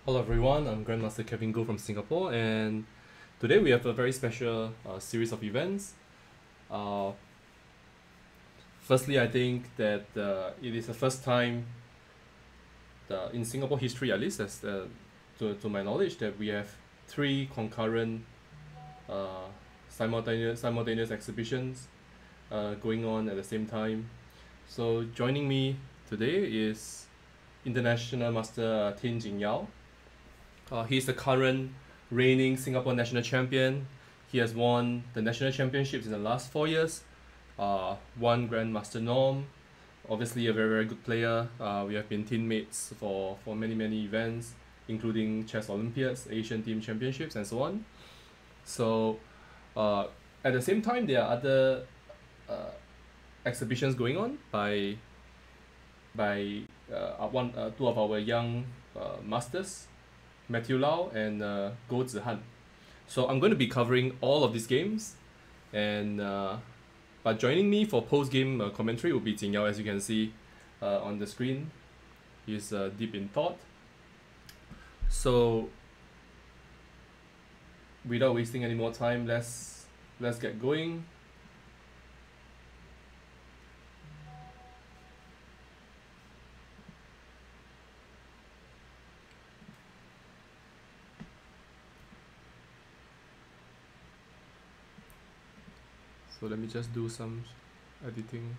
Hello everyone, I'm Grandmaster Kevin Go from Singapore, and today we have a very special series of events. Uh, Firstly, I think that it is the first time in Singapore history, at least to my knowledge, that we have three concurrent uh, simultaneous exhibitions going on at the same time. So joining me today is International Master Tin Jingyao. He's the current reigning Singapore national champion. He has won the national championships in the last 4 years. Won Grandmaster Norm. Obviously, a very, very good player. We have been teammates for many, many events, including Chess Olympiads, Asian Team Championships, and so on. So, at the same time, there are other exhibitions going on by two of our young masters, Matthew Lau and Go Zihan. So I'm going to be covering all of these games, and but joining me for post-game commentary will be Jingyao, as you can see on the screen. He's deep in thought. So without wasting any more time, let's get going. So let me just do some editing.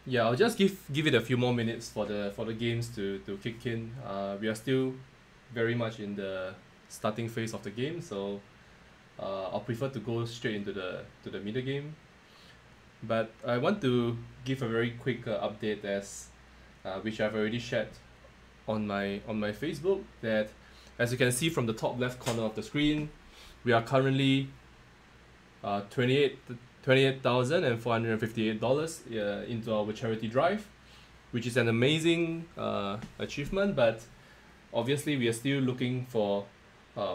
Yeah, I'll just give it a few more minutes for the games to kick in. We are still very much in the starting phase of the game, so I'll prefer to go straight into the middle game. But I want to give a very quick update, as which I've already shared on my Facebook, that as you can see from the top left corner of the screen, we are currently $28,458 into our charity drive, which is an amazing achievement. But obviously, we are still looking for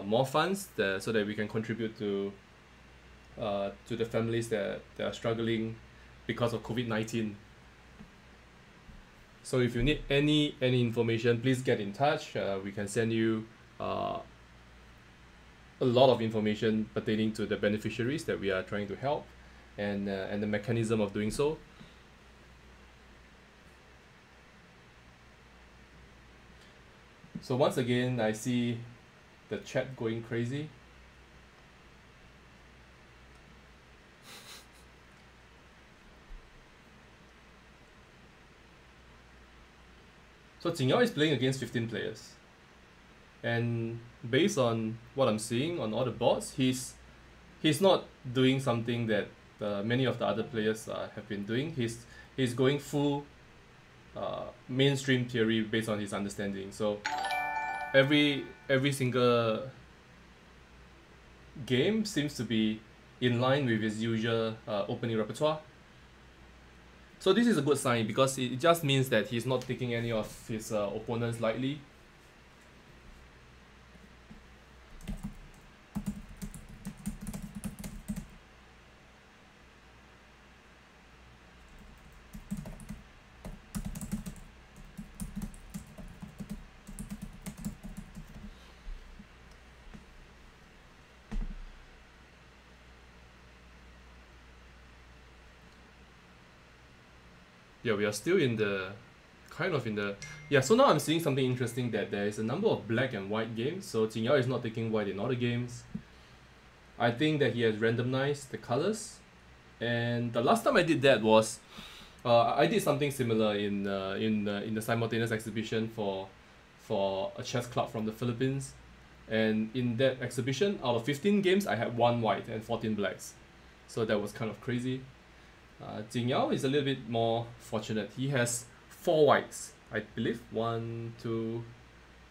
more funds so that we can contribute to the families that are struggling because of COVID-19. So if you need any information, please get in touch. We can send you a lot of information pertaining to the beneficiaries that we are trying to help, and the mechanism of doing so. So once again, I see the chat going crazy. So Jingyao is playing against 15 players. And based on what I'm seeing on all the boards, he's not doing something that many of the other players have been doing. He's going full mainstream theory based on his understanding. So every single game seems to be in line with his usual opening repertoire. So this is a good sign, because it just means that he's not taking any of his opponents lightly. Yeah, we are still in the kind of in the yeah. So now I'm seeing something interesting that there is a number of black and white games. So Jingyao is not taking white in all the games. I think that he has randomized the colors, and the last time I did that was I did something similar in the simultaneous exhibition for a chess club from the Philippines, and in that exhibition, out of 15 games, I had 1 white and 14 blacks, so that was kind of crazy. Jingyao is a little bit more fortunate. He has 4 whites, I believe. 1, 2,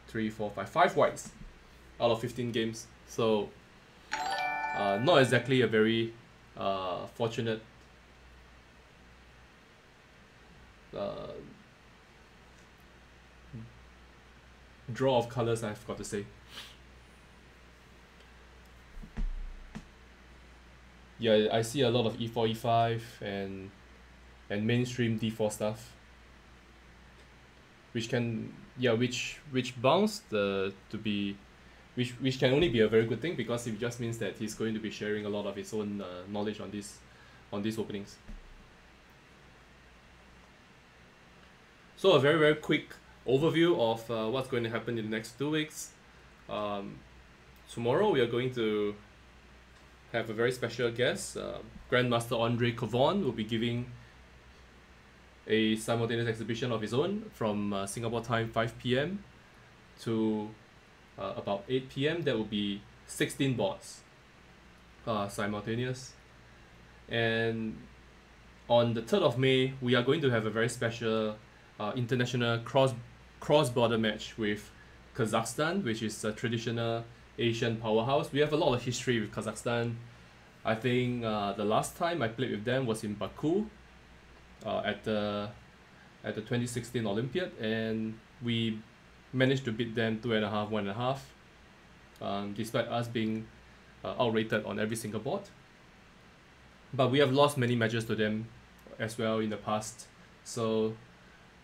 3, 4, 5, 5 whites out of 15 games. So not exactly a very fortunate draw of colors, I've got to say. Yeah, I see a lot of e4, e5 and mainstream d4 stuff, which can which bounds the to be which can only be a very good thing, because it just means that he's going to be sharing a lot of his own knowledge on these openings. So a very, very quick overview of what's going to happen in the next 2 weeks. Tomorrow we are going to have a very special guest. Grandmaster Andre Cavon will be giving a simultaneous exhibition of his own from Singapore time 5 p.m. to about 8 p.m. There will be 16 boards simultaneous. And on the 3rd of May, we are going to have a very special international cross-border match with Kazakhstan, which is a traditional Asian powerhouse. We have a lot of history with Kazakhstan. I think the last time I played with them was in Baku at the 2016 Olympiad, and we managed to beat them 2.5, 1.5, despite us being outrated on every single board. But we have lost many matches to them as well in the past. So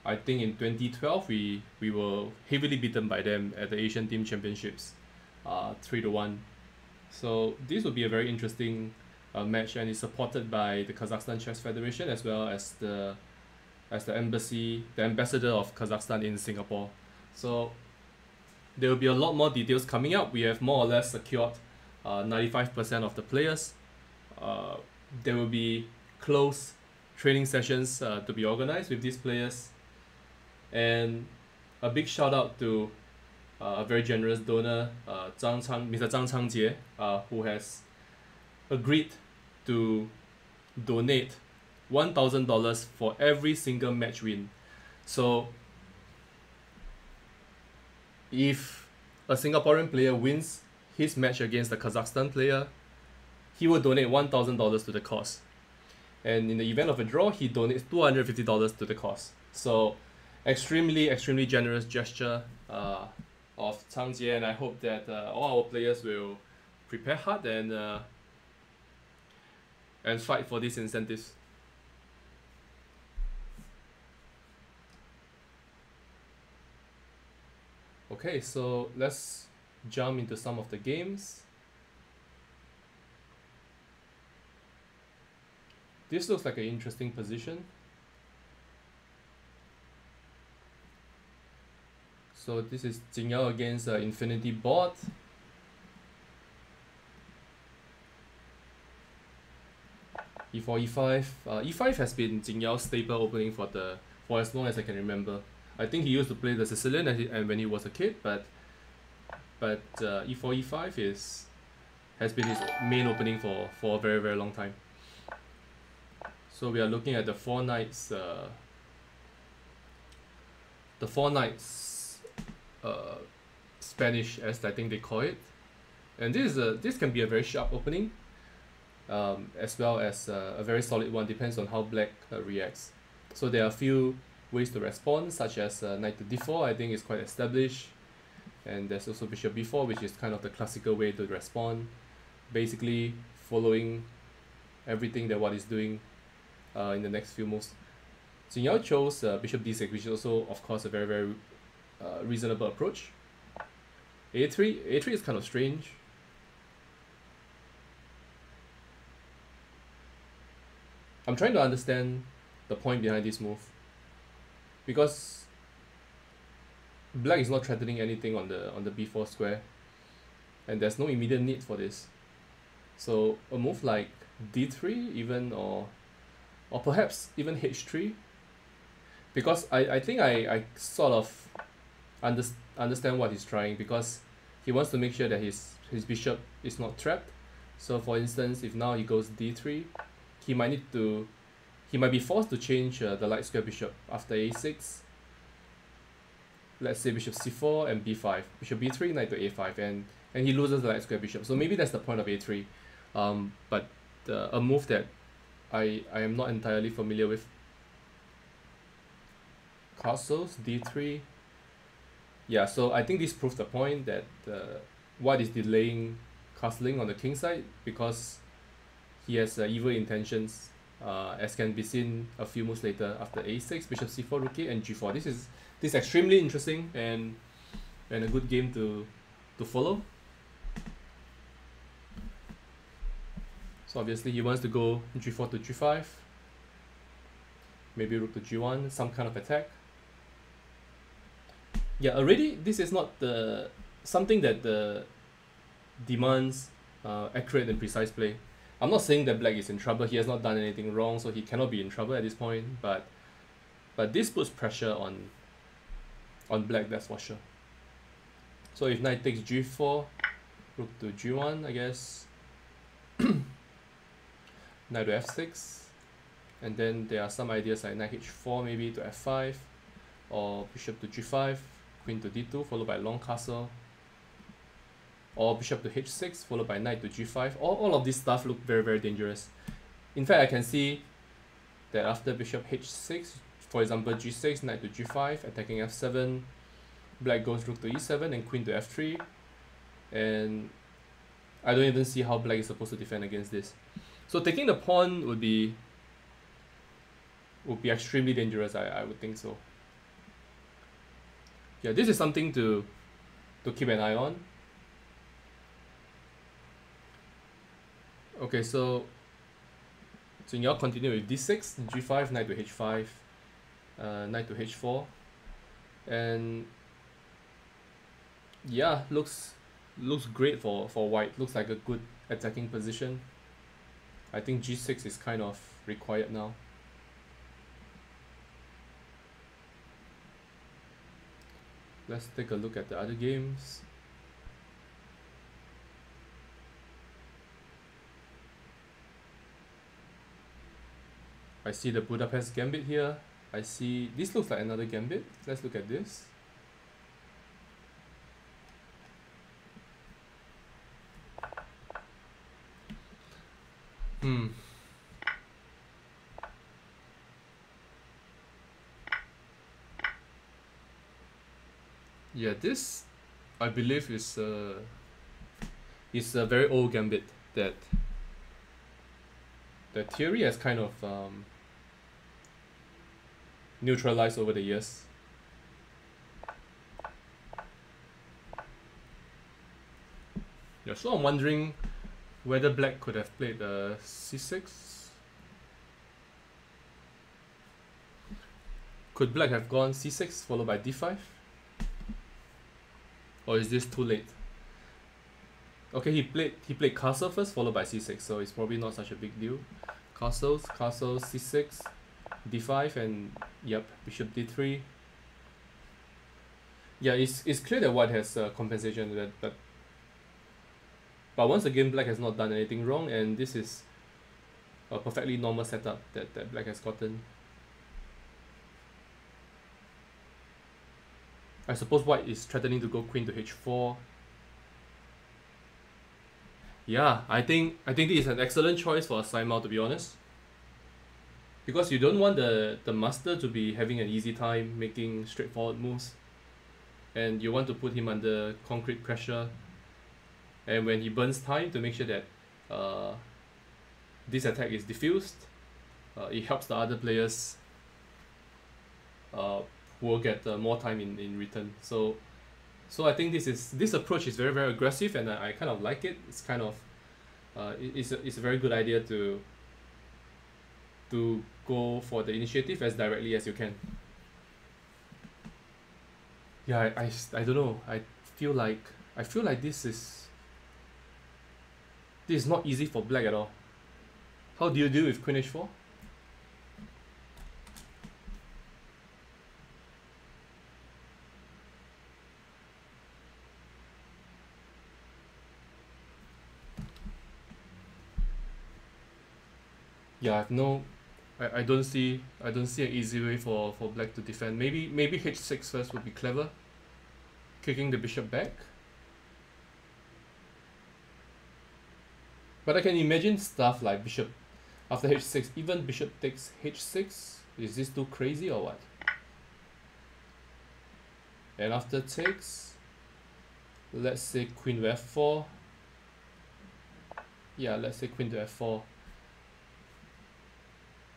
I think in 2012 we were heavily beaten by them at the Asian Team Championships, 3-1. So this will be a very interesting match, and it's supported by the Kazakhstan Chess Federation as well as the embassy, the ambassador of Kazakhstan in Singapore. So there will be a lot more details coming up. We have more or less secured 95% of the players. There will be close training sessions to be organized with these players. And a big shout out to a very generous donor, Mr. Zhang Changjie, who has agreed to donate $1,000 for every single match win. So if a Singaporean player wins his match against the Kazakhstan player, he will donate $1,000 to the cause. And in the event of a draw, he donates $250 to the cause. So extremely generous gesture of Changjie, and I hope that all our players will prepare hard and fight for these incentives. Okay, so let's jump into some of the games. This looks like an interesting position. So this is Jingyao against Infinity Bot. E4, E5. E5 has been Jingyao's staple opening for as long as I can remember. I think he used to play the Sicilian and when he was a kid, but E4, E5 has been his main opening for a very, very long time. So we are looking at the four knights Spanish, as I think they call it, and this can be a very sharp opening, as well as a very solid one. Depends on how black reacts. So there are a few ways to respond, such as knight to d4. I think is quite established, and there's also bishop b4, which is kind of the classical way to respond, basically following everything that what is doing in the next few moves. Jingyao chose bishop d6, which is also, of course, a very, very reasonable approach. A3 is kind of strange. I'm trying to understand the point behind this move. because black is not threatening anything on the b4 square, and there's no immediate need for this. So a move like d3 even, or perhaps even h3, because I think I sort of understand what he's trying, because he wants to make sure that his bishop is not trapped. So for instance, if now he goes d3, he might be forced to change the light square bishop after a6. Let's say bishop c4 and b5, bishop b3, knight to a5, and he loses the light square bishop. So maybe that's the point of a3. But a move that I am not entirely familiar with. Castles, d3. Yeah, so I think this proves the point that white is delaying castling on the king side because he has evil intentions, as can be seen a few moves later after a6, bishop c4, rook a, and g4. This is extremely interesting and a good game to follow. So obviously he wants to go g4 to g5, maybe rook to g1, some kind of attack. Yeah, already this is not something that demands accurate and precise play. I'm not saying that black is in trouble. He has not done anything wrong, so he cannot be in trouble at this point. But this puts pressure on black, that's for sure. So if knight takes g4, rook to g1, I guess. Knight to f6, and then there are some ideas like knight h4 maybe to f5, or bishop to g5, queen to d2 followed by long castle, or bishop to h6 followed by knight to g5. All of this stuff look very, very dangerous. In fact, I can see that after bishop h6, for example g6, knight to g5, attacking f7, black goes rook to e7 and queen to f3, and I don't even see how black is supposed to defend against this. So taking the pawn would be extremely dangerous, I would think so. Yeah, this is something to keep an eye on. Okay, so Jingyao continue with d6, g5, knight to h5, knight to h4, and yeah, looks great for white. Looks like a good attacking position. I think g6 is kind of required now. Let's take a look at the other games. I see the Budapest Gambit here. I see this looks like another Gambit. Let's look at this. Yeah, this I believe is a very old Gambit that the theory has kind of neutralized over the years. Yeah, so I'm wondering whether black could have played c6. Could black have gone c6 followed by d5? Or is this too late? Okay, he played castle first followed by c6, so it's probably not such a big deal. Castle, c6, d5, and yep, bishop d3. Yeah, it's clear that white has compensation with that, but once again, black has not done anything wrong, and this is a perfectly normal setup that black has gotten. I suppose white is threatening to go queen to h4. Yeah, I think this is an excellent choice for a Simul, to be honest. Because you don't want the master to be having an easy time making straightforward moves. And you want to put him under concrete pressure. And when he burns time, to make sure that this attack is diffused, it helps the other players who will get more time in return. So I think this approach is very, very aggressive, and I kind of like it. It's kind of it's a very good idea to go for the initiative as directly as you can. Yeah, I don't know. Feel like I feel like this is not easy for black at all. How do you deal with queen h4? Yeah, I don't see an easy way for black to defend. Maybe h6 first would be clever. Kicking the bishop back. But I can imagine stuff like bishop after h6, even bishop takes h6. Is this too crazy or what? And after takes, let's say queen to f4. Yeah, let's say queen to f4.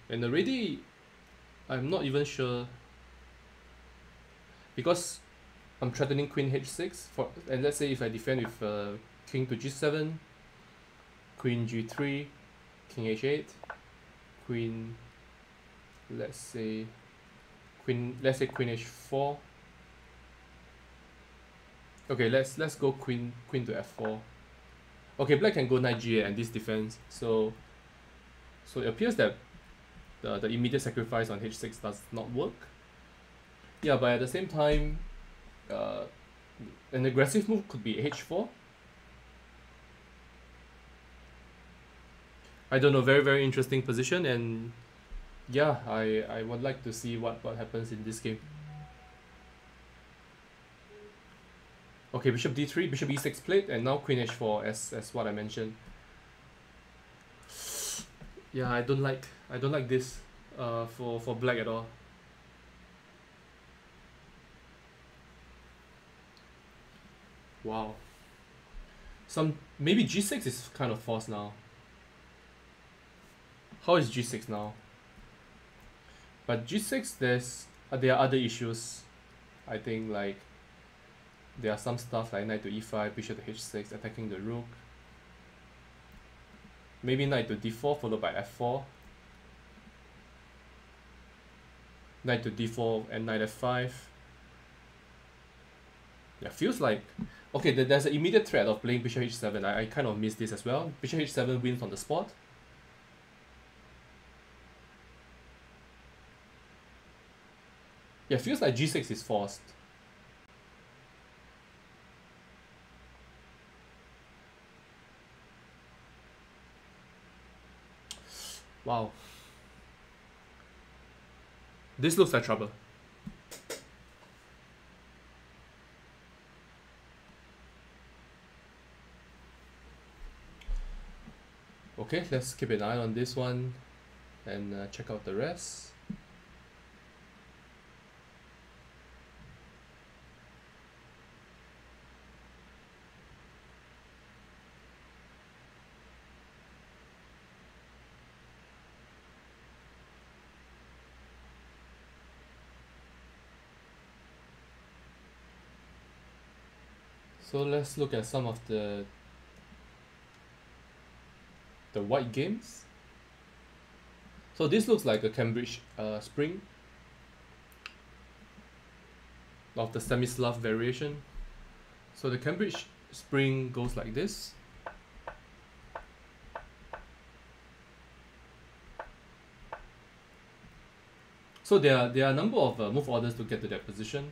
And already, I'm not even sure, because I'm threatening queen h6 and let's say if I defend with king to g7, queen g3, king h8, queen, let's say queen h4. Okay, let's go queen to f4. Okay, black can go knight g8 and this defense. So it appears that the immediate sacrifice on h6 does not work. Yeah, but at the same time, an aggressive move could be h4. I don't know, very interesting position, and yeah, I would like to see what happens in this game. Okay, bishop d3, bishop e6 plate, and now queen h4 as what I mentioned. Yeah, I don't like this for black at all. Wow. Maybe g6 is kind of forced now. How is g6 now? But g6 there are other issues. I think like there are some stuff like knight to e5, bishop to h6, attacking the rook. Maybe knight to d4 followed by f4. Knight to d4 and knight f5. Yeah, feels like... Okay, there's an immediate threat of playing bishop h7. I kind of missed this as well. Bishop h7 wins on the spot. Yeah, feels like g6 is forced. Wow. This looks like trouble. Okay, let's keep an eye on this one and check out the rest. So let's look at some of the white games. So this looks like a Cambridge spring of the Semislav variation. So the Cambridge spring goes like this. So there are a number of move orders to get to that position.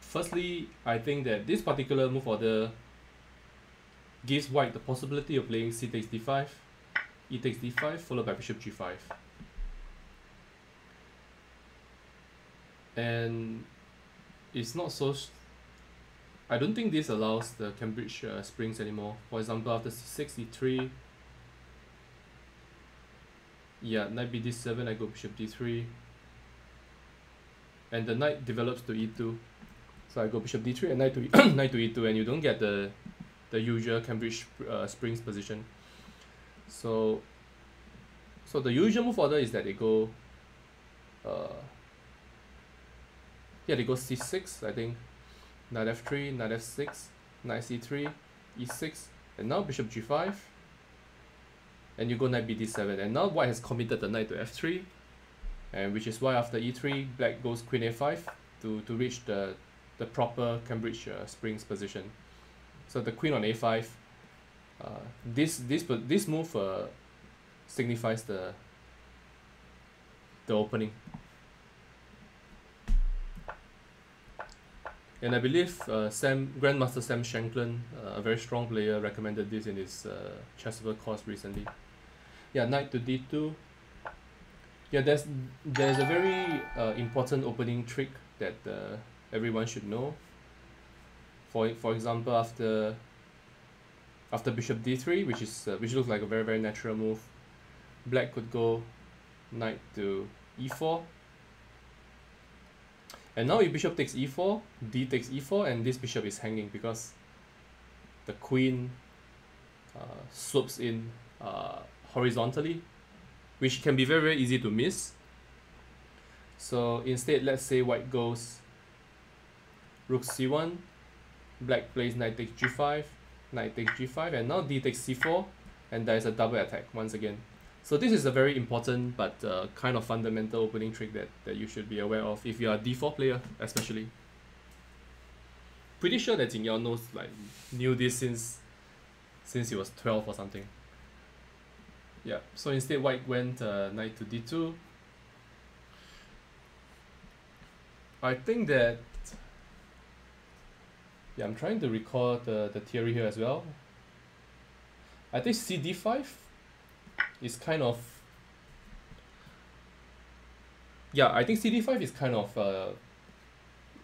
Firstly, I think that this particular move order gives white the possibility of playing c takes d5, e takes d5, followed by bishop g5. And it's not so... I don't think this allows the Cambridge springs anymore. For example, after c6, e3, yeah, knight b d7, I go bishop d3, and the knight develops to e2, so I go bishop d3 and knight to knight to e2, and you don't get the usual Cambridge springs position. So the usual move order is that they go they go c6, I think, knight f3, knight f6, knight c3, e6, and now bishop g5, and you go knight b d7, and now white has committed the knight to f3, and which is why after e3 black goes queen a5, to reach the proper Cambridge Springs position. So the queen on a5. This move signifies the opening. And I believe Grandmaster Sam Shankland, a very strong player, recommended this in his Chessable course recently. Yeah, knight to d2. Yeah, there's a very important opening trick that everyone should know. For example, after bishop d3, which looks like a very, very natural move, black could go knight to e4. And now if bishop takes e4, d takes e4, and this bishop is hanging because the queen slopes in horizontally, which can be very, very easy to miss. So instead, let's say white goes rook c1, black plays knight takes g5, knight takes g5, and now d takes c4, and there is a double attack once again. So this is a very important but kind of fundamental opening trick that you should be aware of if you are a d4 player, especially. Pretty sure that Jingyao knew this since he was 12 or something. Yeah, so instead white went knight to d2. I think that, yeah, I'm trying to recall the theory here as well. I think cd5 is kind of, yeah, I think cd5 is kind of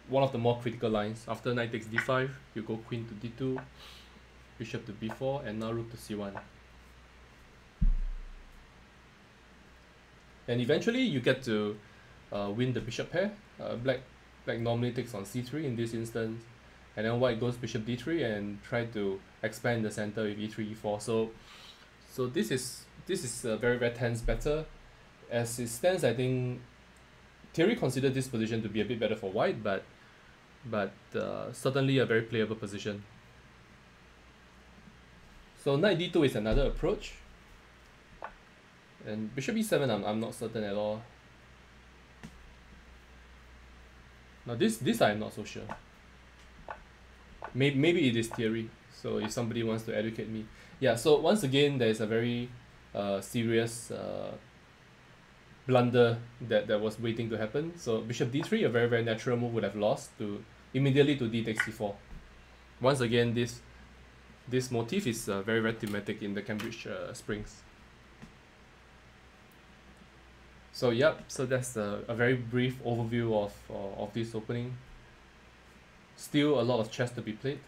one of the more critical lines. After knight takes d5, you go queen to d2, bishop to b4, and now rook to c1. And eventually you get to win the bishop pair. Black normally takes on c3 in this instance, and then white goes bishop d3 and try to expand the center with e3, e4. So this is a very, very tense battle. As it stands, I think theory considered this position to be a bit better for white, but certainly a very playable position. So knight d2 is another approach, and bishop e7 I'm not certain at all. Now this I'm not so sure. Maybe it is theory, so if somebody wants to educate me. Yeah, so once again there is a very serious blunder that was waiting to happen. So bishop d3, a very, very natural move, would have lost to immediately to d takes c4. Once again, this motif is very, very thematic in the Cambridge Springs. So yep, so that's a very brief overview of this opening. Still a lot of chess to be played.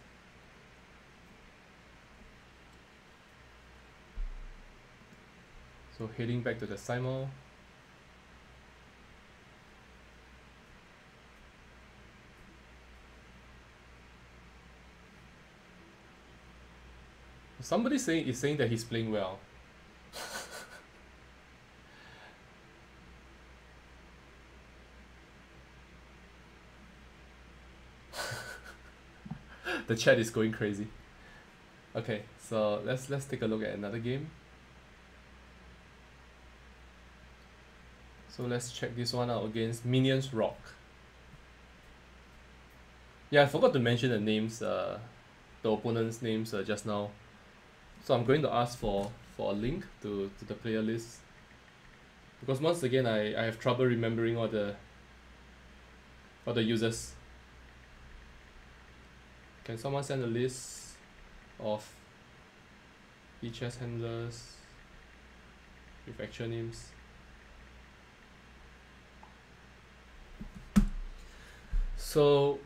So heading back to the Simul. Somebody is saying that he's playing well. The chat is going crazy. Okay, so let's take a look at another game. So let's check this one out against Minions Rock. Yeah, I forgot to mention the names, the opponent's names just now. So I'm going to ask for a link to the player list, because once again I have trouble remembering all the users. Can someone send a list of chess handlers with actual names? So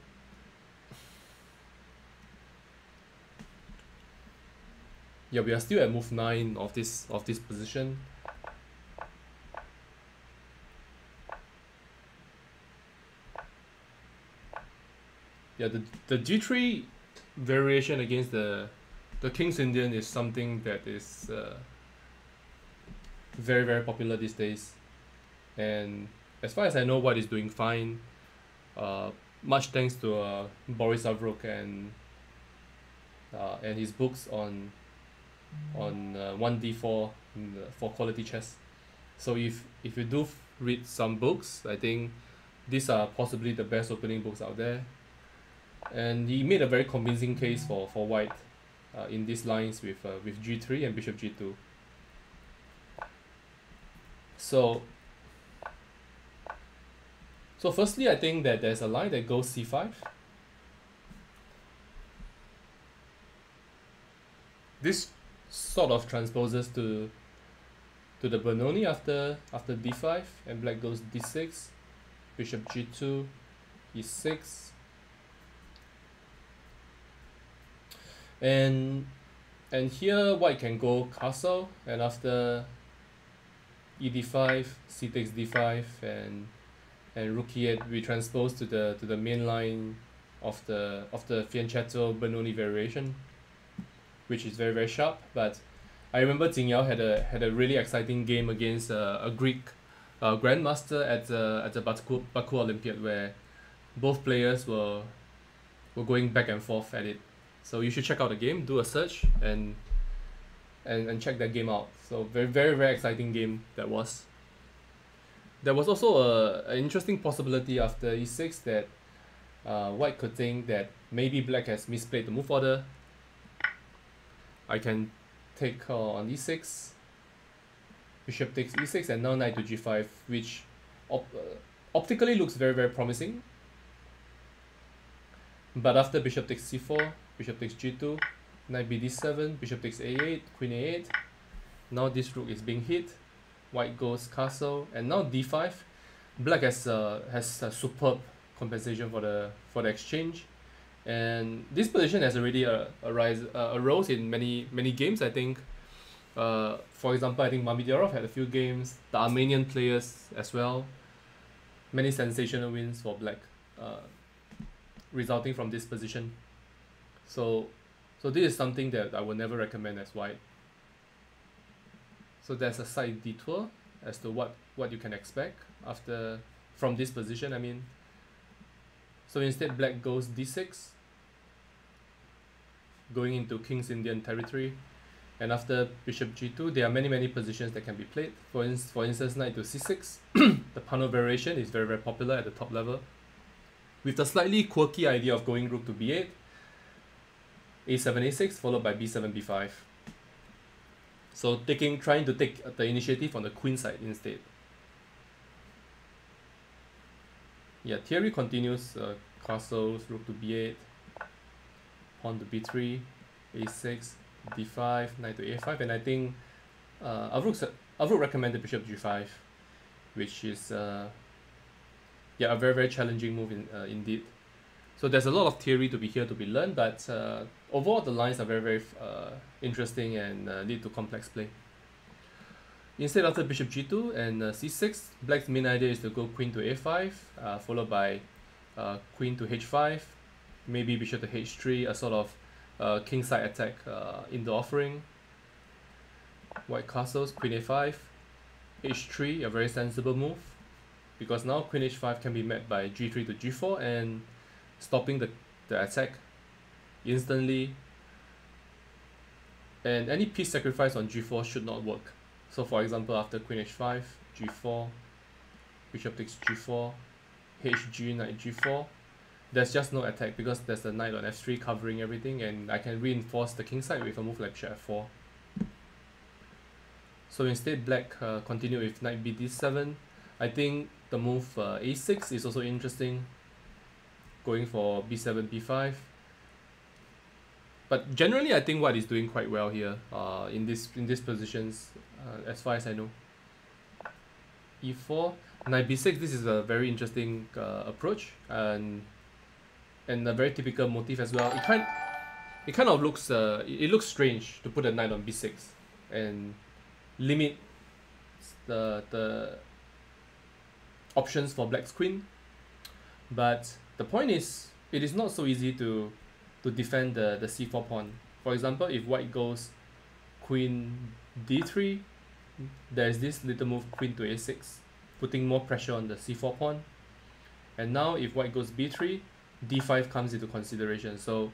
yeah, we are still at move 9 of this position. Yeah, the G3 variation against the King's Indian is something that is very, very popular these days. And as far as I know, White is doing fine. Much thanks to Boris Avrok and his books on 1d4 for quality chess. So if you do read some books, I think these are possibly the best opening books out there, and he made a very convincing case for white in these lines with g3 and bishop g2. So firstly, I think that there's a line that goes c5. This sort of transposes to the Benoni after d5, and black goes d6, bishop g2, e6, and here white can go castle, and after e d5, c takes d5, and rook e8, we transpose to the main line of the fianchetto Benoni variation, which is very, very sharp. But I remember Jingyao had a really exciting game against a Greek grandmaster at the Baku Olympiad, where both players were going back and forth at it. So you should check out the game, do a search, and check that game out. So very, very, very exciting game that was. There was also an interesting possibility after e6 that white could think that maybe black has misplayed the move order. I can take on e6, bishop takes e6, and now knight to g5, which optically looks very, very promising. But after bishop takes c4, bishop takes g2, knight b d7, bishop takes a8, queen a8. Now this rook is being hit. White goes castle, and now d5. Black has a superb compensation for the exchange, and this position has already arose in many games. I think, for example, I think Mamedov had a few games. The Armenian players as well. Many sensational wins for black, resulting from this position. So this is something that I would never recommend as white. So there's a slight detour as to what you can expect from this position. I mean, so instead black goes d6, going into King's Indian territory, and after bishop g2, there are many positions that can be played. For instance, knight to c6. The Pano variation is very, very popular at the top level, with the slightly quirky idea of going rook to b8, a7 a6, followed by b7 b5. So trying to take the initiative on the queen side instead. Yeah, theory continues. Castles, rook to b8, pawn to b3, a6, d5, knight to a5, and I think Avruk recommended bishop g5, which is a very, very challenging move indeed. So there's a lot of theory to be learned, but overall the lines are very, very interesting and lead to complex play. Instead, after bishop g2 and c6, black's main idea is to go queen to a5, followed by queen to h5, maybe bishop to h3, a sort of kingside attack in the offering. White castles, queen a5, h3, a very sensible move, because now queen h5 can be met by g3 to g4 and stopping the attack instantly, and any piece sacrifice on g4 should not work. So for example, after queen h5, g4, bishop takes g4, hg, knight g4, there's just no attack because there's a knight on f3 covering everything, and I can reinforce the king side with a move like bishop f4. So instead, black continue with knight b d7. I think the move a6 is also interesting, going for b7 b5. But generally, I think white is doing quite well here in these positions, as far as I know. e4, knight b6. This is a very interesting approach, and a very typical motif as well. It kind of looks it looks strange to put a knight on b6 and limit the options for black's queen. But the point is, it is not so easy to defend the c4 pawn. For example, if white goes queen d3, there's this little move queen to a6, putting more pressure on the c4 pawn. And now if white goes b3, d5 comes into consideration. So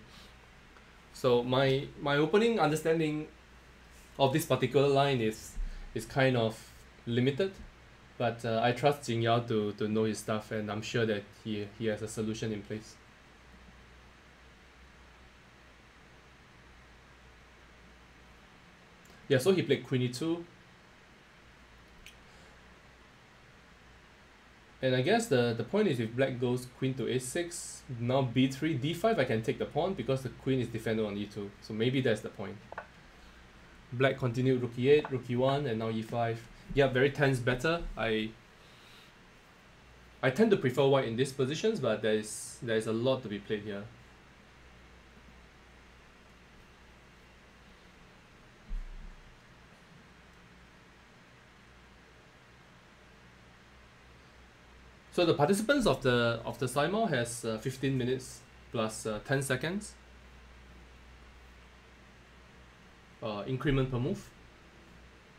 my opening understanding of this particular line is kind of limited, But I trust Jingyao to know his stuff, and I'm sure that he has a solution in place. Yeah, so he played queen e2. And I guess the point is if black goes queen to a6, now b3, d5 I can take the pawn because the queen is defended on e2. So maybe that's the point. Black continued rook e8, rook e1, and now e5. Yeah, very tense better. I tend to prefer white in these positions, but there's a lot to be played here. So the participants of the Simul has 15 minutes plus 10 seconds increment per move,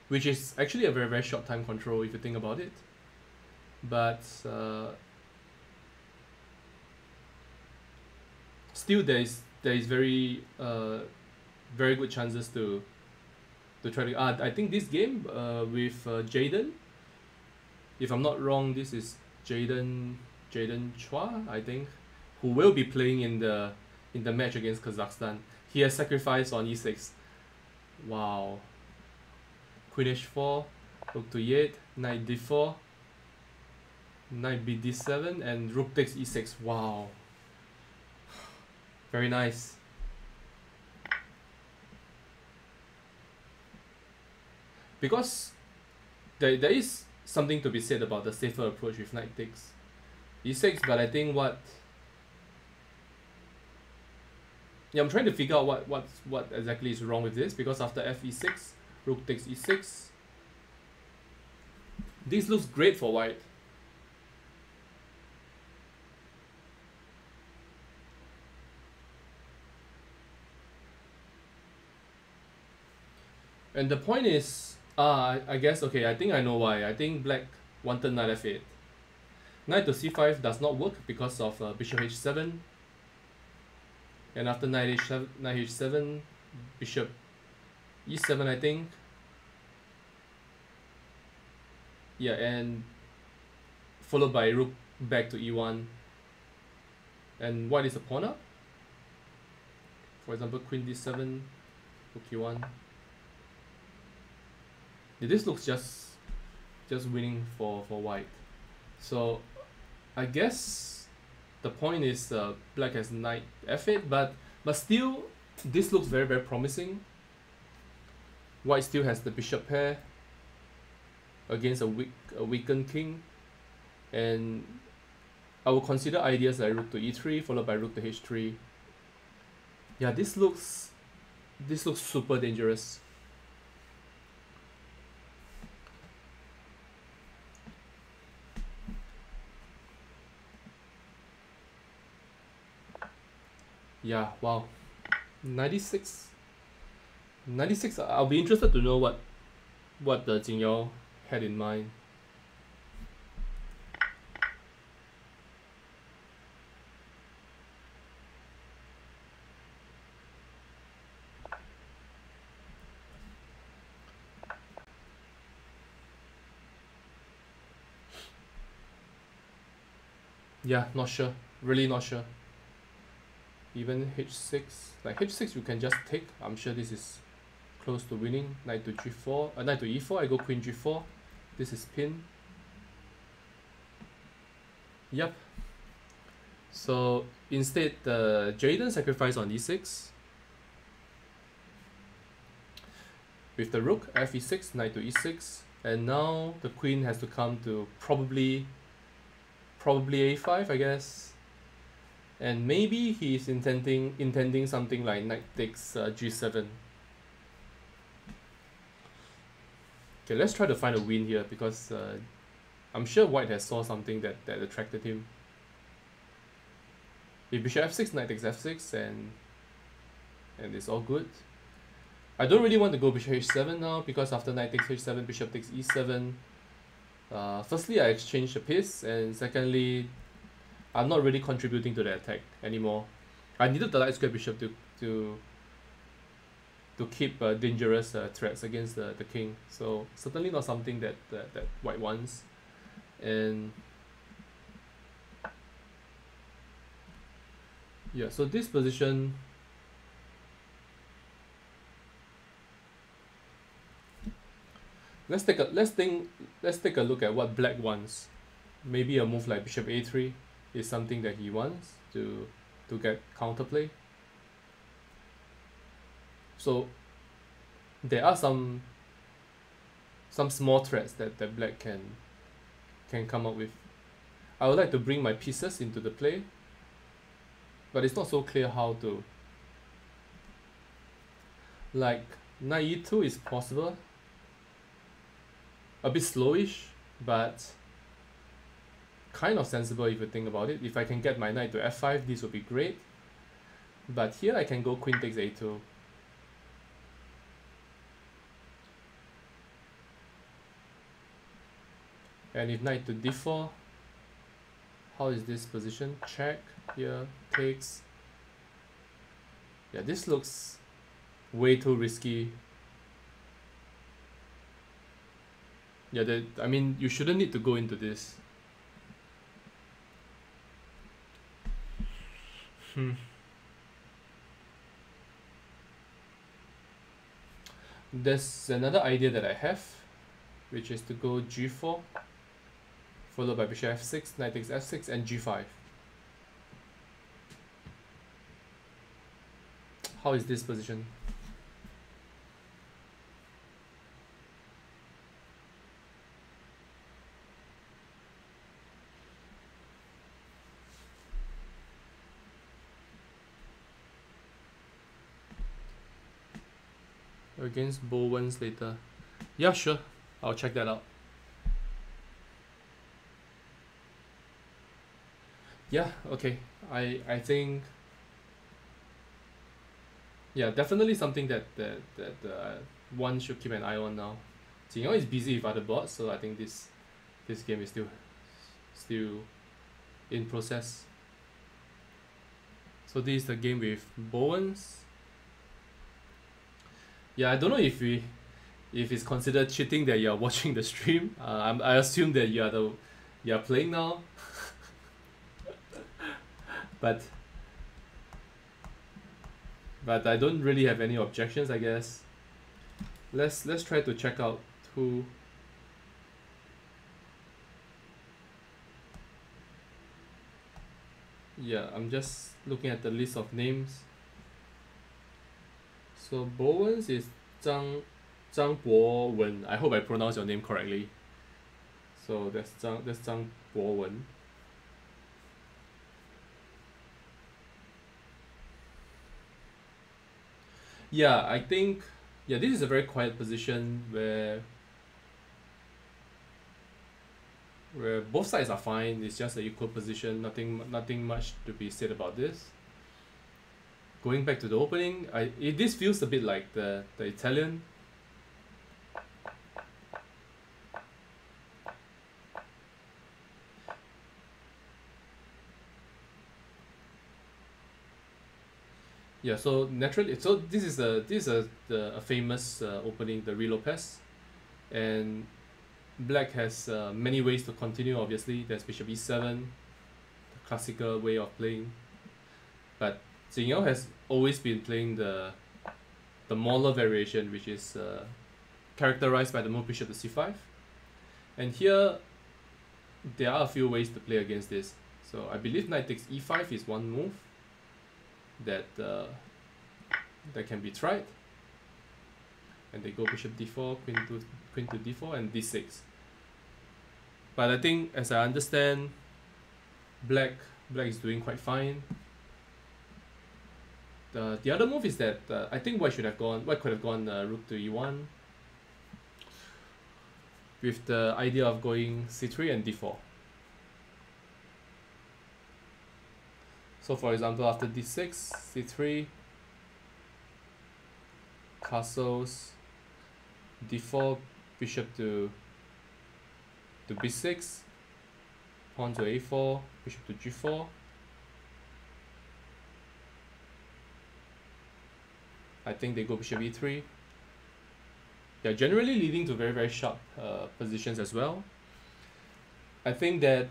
which is actually a very, very short time control if you think about it. But still there is very very good chances to try to I think this game with Jaden, if I'm not wrong, this is Jaden Chua, I think, who will be playing in the match against Kazakhstan. He has sacrificed on e6. Wow. Queen h4, rook to e8, knight d4, knight b d7, and rook takes e6. Wow. Very nice. Because there is something to be said about the safer approach with knight takes e6, but I think I'm trying to figure out what exactly is wrong with this, because after f e6, rook takes e6, this looks great for white. And the point is, I guess, okay, I think I know why. I think black wanted knight f8. Knight to c5 does not work because of bishop h7. And after knight h7, bishop e7, I think. Yeah, and followed by rook back to e1. And white is a pawn up. For example, queen d7, rook e1. This looks just winning for white. So I guess the point is black has knight f8, but still this looks very, very promising. White still has the bishop pair against a weakened king, and I will consider ideas like rook to e3 followed by rook to h3. Yeah, this looks super dangerous. Yeah, wow. 96. I'll be interested to know what the Jingyao had in mind. Yeah, not sure. Really not sure. Even h6, like h6 you can just take. I'm sure this is close to winning. Knight to g4, knight to e4, I go queen g4. This is pin. Yep. So instead Jaden sacrificed on e6. With the rook, f e6, knight to e6. And now the queen has to come to probably a5, I guess. And maybe he's intending something like knight takes g7. Okay, let's try to find a win here, because I'm sure white has saw something that attracted him. If bishop f6, knight takes f6, and it's all good. I don't really want to go bishop h7 now, because after knight takes h7, bishop takes e7. Firstly, I exchange the piece, and secondly, I'm not really contributing to the attack anymore. I needed the light square bishop to keep dangerous threats against the king. So certainly not something that white wants. And yeah, so this position, let's take a look at what black wants. Maybe a move like bishop a3 is something that he wants to get counterplay. So there are some small threats that black can come up with. I would like to bring my pieces into the play, but it's not so clear how to. Like knight e2 is possible, a bit slowish, but kind of sensible if you think about it. If I can get my knight to f5, this would be great. But here I can go queen takes a2. And if knight to d4, how is this position? Check, here, takes. Yeah, this looks way too risky. Yeah, I mean, you shouldn't need to go into this. There's another idea that I have, which is to go g4, followed by bishop f6, knight takes f6, and g5. How is this position? Against Bowens later. Yeah, sure. I'll check that out. Yeah, okay. I think, yeah, definitely something that one should keep an eye on now. Jingyao is busy with other boards, so I think this game is still in process. So this is the game with Bowens. Yeah, I don't know if it's considered cheating that you're watching the stream. I assume that you're playing now. but I don't really have any objections, I guess. Let's try to check out who. Yeah, I'm just looking at the list of names. So Bowens is Zhang Bowen. I hope I pronounced your name correctly. So that's Zhang Bowen. Yeah, I think this is a very quiet position where both sides are fine. It's just an equal position. Nothing much to be said about this. Going back to the opening, this feels a bit like the Italian. Yeah, so naturally, this is a famous opening, the Re Lopez, and black has many ways to continue. Obviously, there's bishop e7, the classical way of playing, but Jingyao has always been playing the Mauler variation, which is characterized by the move bishop to c5. And here, there are a few ways to play against this. So I believe knight takes e5 is one move that can be tried. And they go bishop d4, queen to d4, and d6. But I think, as I understand, black is doing quite fine. The other move is that I think white could have gone rook to e1 with the idea of going c3 and d4. So for example, after d6, c3, castles, d4, bishop to b6, pawn to a4, bishop to g4. I think they go bishop e3. They're generally leading to very, very sharp positions as well. I think that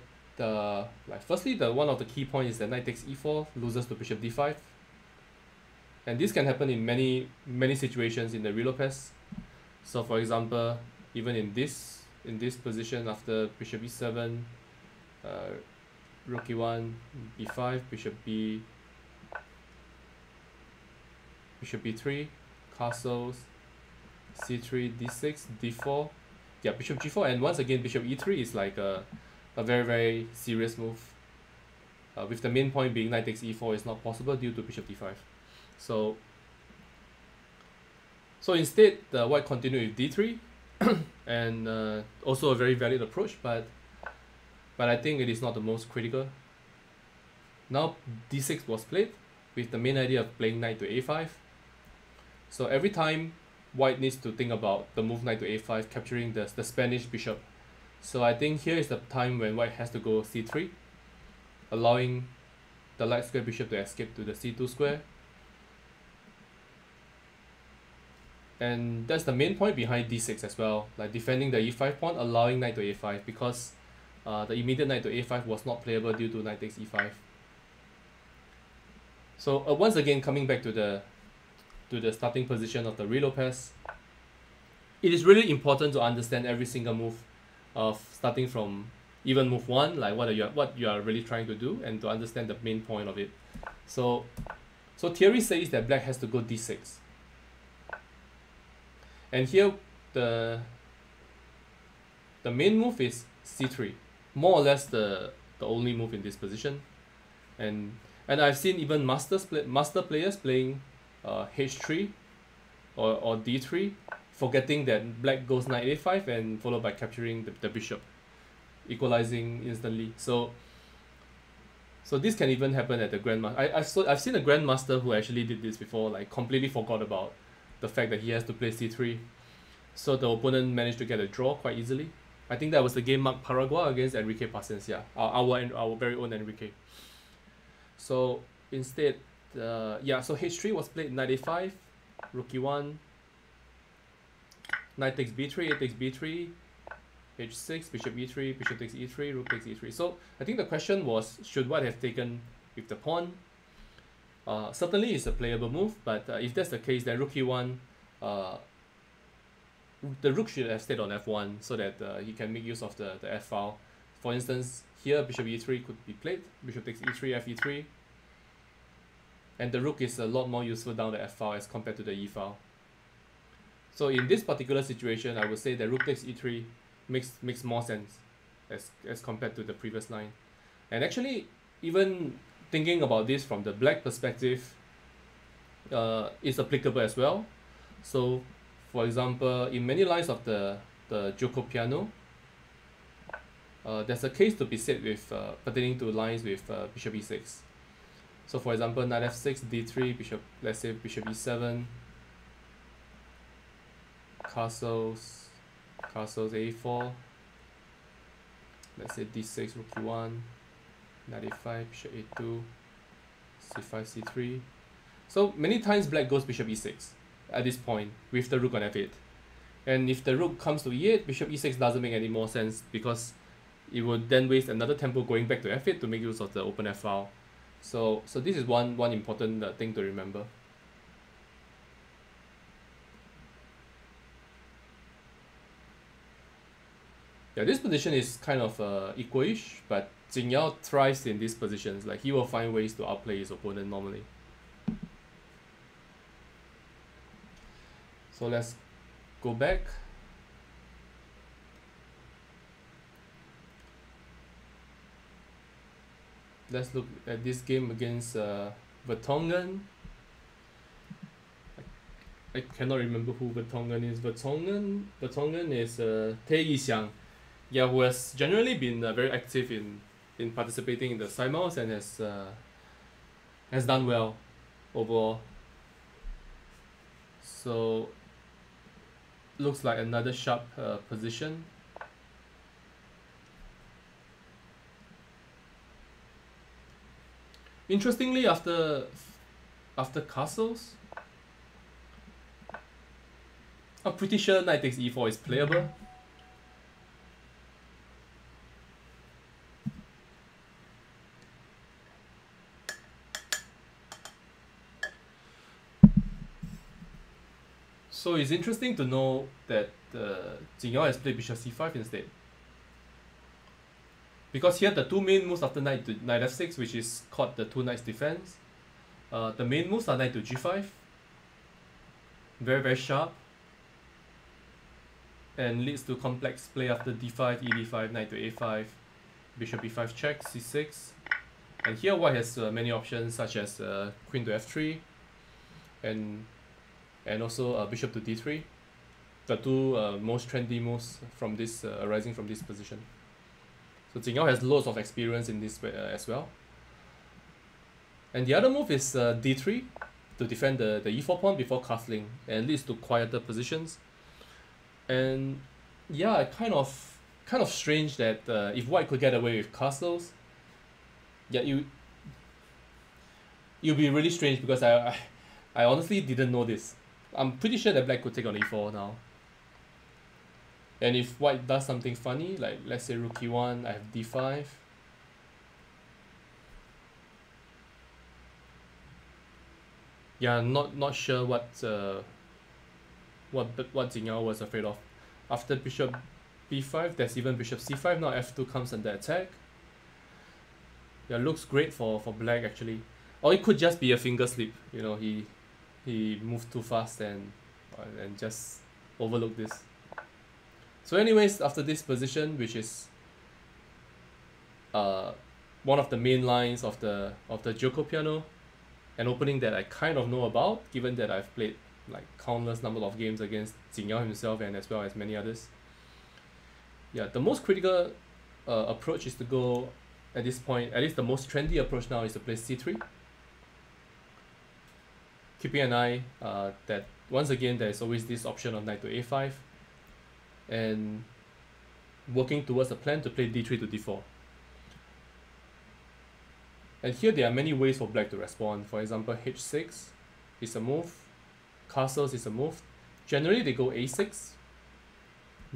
firstly, the one of the key points is that knight takes e4 loses to bishop d5, and this can happen in many situations in the real Lopez. So for example, even in this position after bishop e7, rook e1, b5, bishop b3, castles, c3, d6, d4, yeah, bishop g4, and once again bishop e3 is like a very serious move. With the main point being knight takes e4 is not possible due to bishop d5. So instead, the white continued with d3, and also a very valid approach, but I think it is not the most critical. Now d6 was played with the main idea of playing knight to a5. So every time white needs to think about the move knight to a5, capturing the Spanish bishop. So I think here is the time when white has to go c3, allowing the light square bishop to escape to the c2 square. And that's the main point behind d6 as well, like defending the e5 pawn, allowing knight to a5, because the immediate knight to a5 was not playable due to knight takes e5. So once again, coming back to the starting position of the real Lopez, it is really important to understand every single move of starting from even move 1, like what you are really trying to do, and to understand the main point of it. So theory says that black has to go d6. And here the main move is c3, more or less the only move in this position. And I've seen even master players playing h3 or d3, forgetting that black goes knight a5 and followed by capturing the bishop, equalizing instantly. So this can even happen at the grandmaster. I've seen a grandmaster who actually did this before, like completely forgot about the fact that he has to play c3. So the opponent managed to get a draw quite easily. I think that was the game Mark Paraguay against Enrique Paciencia, our very own Enrique. So instead, so h3 was played, knight a5, rook e1, knight takes b3, a takes b3, h6, bishop e3, bishop takes e3, rook takes e3. So I think the question was, should white have taken with the pawn? Certainly it's a playable move, but if that's the case, then rook e1, the rook should have stayed on f1 so that he can make use of the f file. For instance, here bishop e3 could be played, bishop takes e3, f e3, and the rook is a lot more useful down the f file as compared to the e file. So in this particular situation, I would say that rook takes e3 makes more sense as compared to the previous line. And actually, even thinking about this from the black perspective, is applicable as well. So for example, in many lines of the Joko piano, there's a case to be said with pertaining to lines with bishop e6. So for example, knight f6, d3, bishop, let's say bishop e7, castles a4, let's say d6, rook e1, knight a5, bishop a2, c5, c3. So many times black goes bishop e6 at this point with the rook on f8. And if the rook comes to e8, bishop e6 doesn't make any more sense, because it would then waste another tempo going back to f8 to make use of the open f file. So this is one important thing to remember. Yeah, this position is kind of equal-ish, but Jingyao thrives in these positions. Like, he will find ways to outplay his opponent normally. So let's go back. Let's look at this game against Vertonghen. I cannot remember who Vertonghen is. Vertonghen is Tae Yixiang, yeah, who has generally been very active in participating in the Simuls and has done well overall. So looks like another sharp position. Interestingly, after castles, I'm pretty sure knight takes e4 is playable. So it's interesting to know that Jingyao has played bishop c5 instead. Because here the two main moves after knight to knight f6, which is called the two knights defense. The main moves are knight to g5. Very, very sharp. And leads to complex play after d5, ed5, knight to a5, bishop b5 check, c6. And here white has many options such as queen to f3 and also bishop to d3. The two most trendy moves from this arising from this position. So Jingyao has loads of experience in this as well. And the other move is d3 to defend the e4 pawn before castling and leads to quieter positions. And yeah, kind of strange that if white could get away with castles, yeah, it'll be really strange because I honestly didn't know this. I'm pretty sure that black could take on e4 now. And if white does something funny, like let's say rook e1, I have d5. Yeah, not sure what Jingyao was afraid of. After bishop b5, there's even bishop c5. Now f2 comes under attack. Yeah, looks great for black actually. Or it could just be a finger slip. You know, he moved too fast and just overlooked this. So anyways, after this position, which is one of the main lines of the Joko piano, an opening that I kind of know about, given that I've played like countless number of games against Jingyao himself and as well as many others. Yeah, the most critical approach is to go at this point, at least the most trendy approach now is to play c3. Keeping an eye that once again there is always this option of knight to a5 and working towards a plan to play d3 to d4. And here there are many ways for black to respond. For example, h6 is a move, castles is a move. Generally they go a6,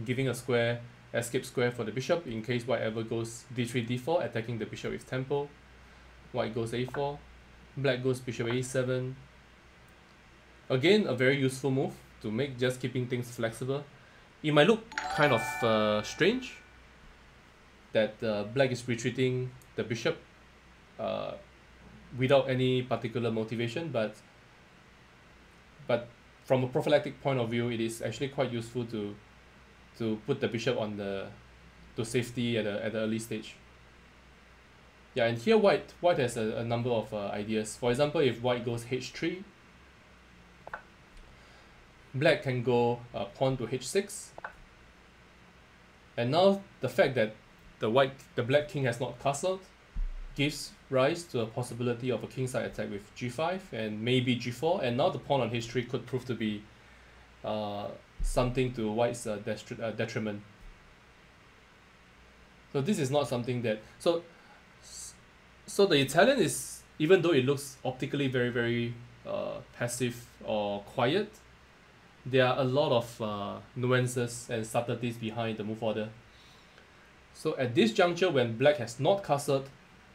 giving a square, escape square for the bishop in case white ever goes d3, d4, attacking the bishop with tempo. White goes a4, black goes bishop a7. Again, a very useful move to make just keeping things flexible. It might look kind of strange that black is retreating the bishop without any particular motivation, but from a prophylactic point of view, it is actually quite useful to put the bishop on to safety at an early stage. Yeah, and here white has a number of ideas. For example, if white goes h3, black can go pawn to h6, and now the fact that the black king has not castled gives rise to a possibility of a kingside attack with g5 and maybe g4, and now the pawn on h3 could prove to be something to white's detriment. So this is not something that so the Italian is, even though it looks optically very, very passive or quiet, there are a lot of nuances and subtleties behind the move order. So at this juncture, when black has not castled,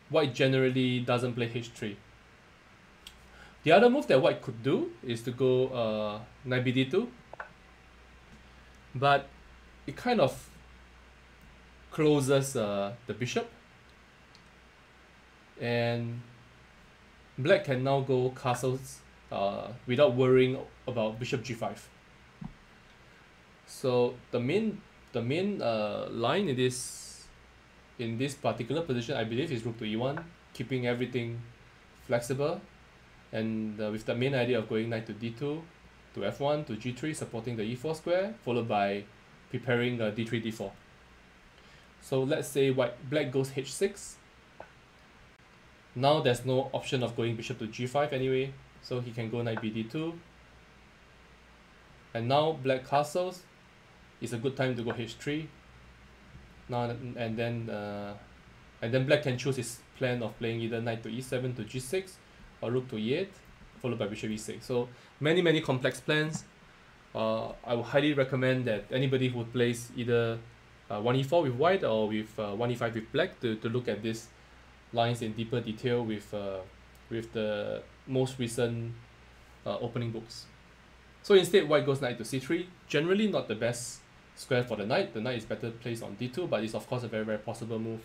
white generally doesn't play h3. The other move that white could do is to go knight bd2, but it kind of closes the bishop, and black can now go castles without worrying about bishop g5. So the main line in this particular position, I believe, is rook to e1, keeping everything flexible, and with the main idea of going knight to d2, to f1, to g3, supporting the e4 square, followed by preparing d3, d4. So let's say black goes h6. Now there's no option of going bishop to g5 anyway, so he can go knight bd2. And now black castles. It's a good time to go h3. Now and then black can choose his plan of playing either knight to e7 to g6 or rook to e8, followed by bishop e6. So many complex plans. I would highly recommend that anybody who plays either 1e4 with white or with 1e5 with black to look at these lines in deeper detail with the most recent opening books. So instead, white goes knight to c3. Generally not the best square for the knight. The knight is better placed on d2, but it's of course a very, very possible move.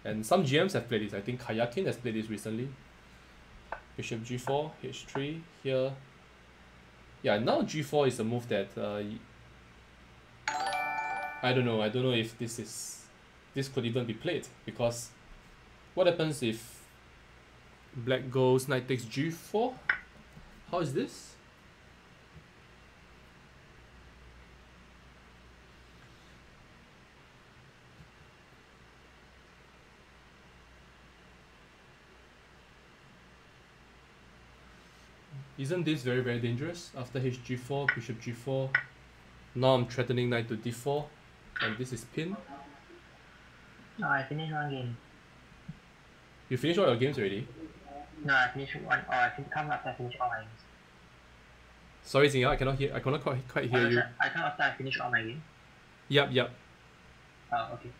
And some GMs have played this. I think Kayakin has played this recently. Bishop g4, h3 here. Yeah, now g4 is a move that I don't know. I don't know if this could even be played, because what happens if black goes knight takes g4? How is this? Isn't this very, very dangerous? After hg4, bishop g4. Now I'm threatening knight to d4, and this is pin. No, I finished one game. You finished all your games already? No, I finished one. Oh, I think come after I finish all my games. Sorry, Jingyao, I cannot hear. I cannot quite hear you. I come after I finish all my games. Yep. Oh, okay.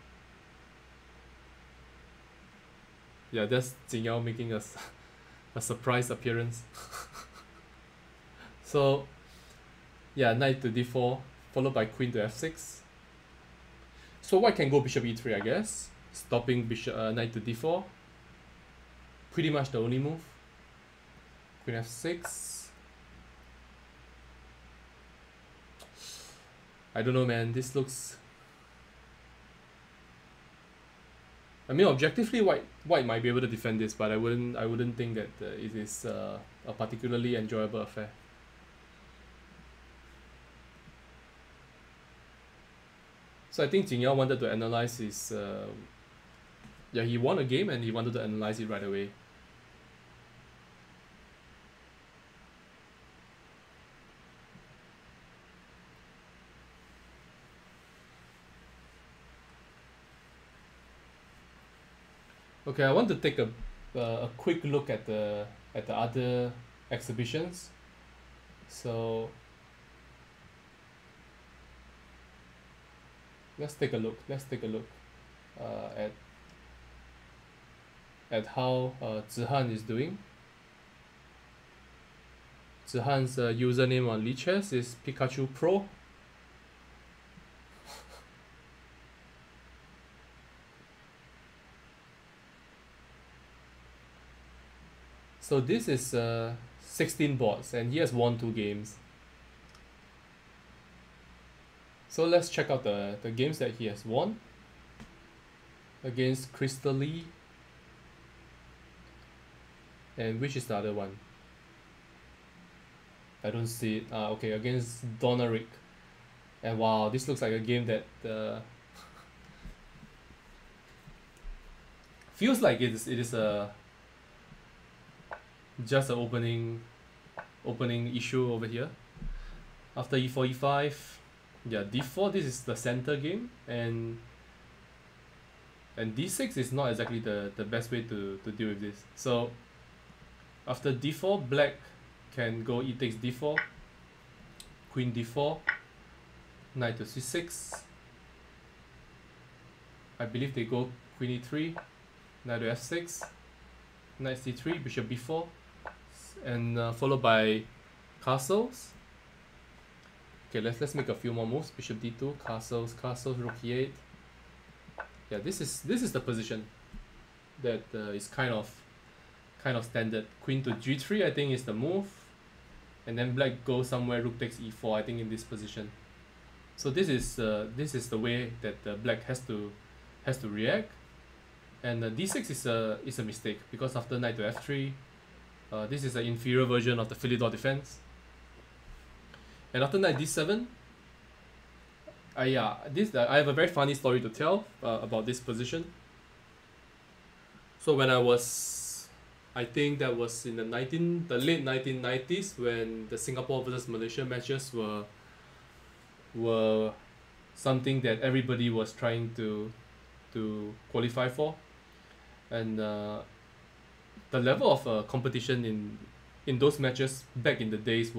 Yeah, that's Jingyao making a surprise appearance. So, yeah, knight to d4, followed by queen to f6. So white can go bishop e3, I guess, stopping bishop knight to d4. Pretty much the only move. Queen f6. I don't know, man. This looks. I mean, objectively, white might be able to defend this, but I wouldn't think that it is a particularly enjoyable affair. So I think Jingyao wanted to analyze his. Yeah, he won a game and he wanted to analyze it right away. Okay, I want to take a quick look at the other exhibitions. So let's take a look. At how Zihan is doing. Zihan's username on Lichess is Pikachu Pro. So this is 16 boards and he has won 2 games. So let's check out the games that he has won. Against Crystal Lee. And which is the other one? I don't see it. Okay, against Donaric. And wow, this looks like a game that feels like it is a just an opening issue over here. After e4, e5, yeah, d4. This is the center game, and d6 is not exactly the best way to deal with this. So after d4, black can go e takes d4, queen d4, knight to c6. I believe they go queen e3, knight to f6, knight c3, bishop b4, and followed by castles. Okay, let's make a few more moves. Bishop d2, castles, rook e8. Yeah, this is the position that is kind of standard. Queen to g3, I think, is the move, and then black goes somewhere. Rook takes e4, I think, in this position. So this is the way that black has to react, and d6 is a mistake, because after knight to f3, this is an inferior version of the Philidor defense. And after knight d7, I have a very funny story to tell about this position. So when I think that was in the late 1990s, when the Singapore versus Malaysia matches were something that everybody was trying to qualify for, and the level of competition in those matches back in the days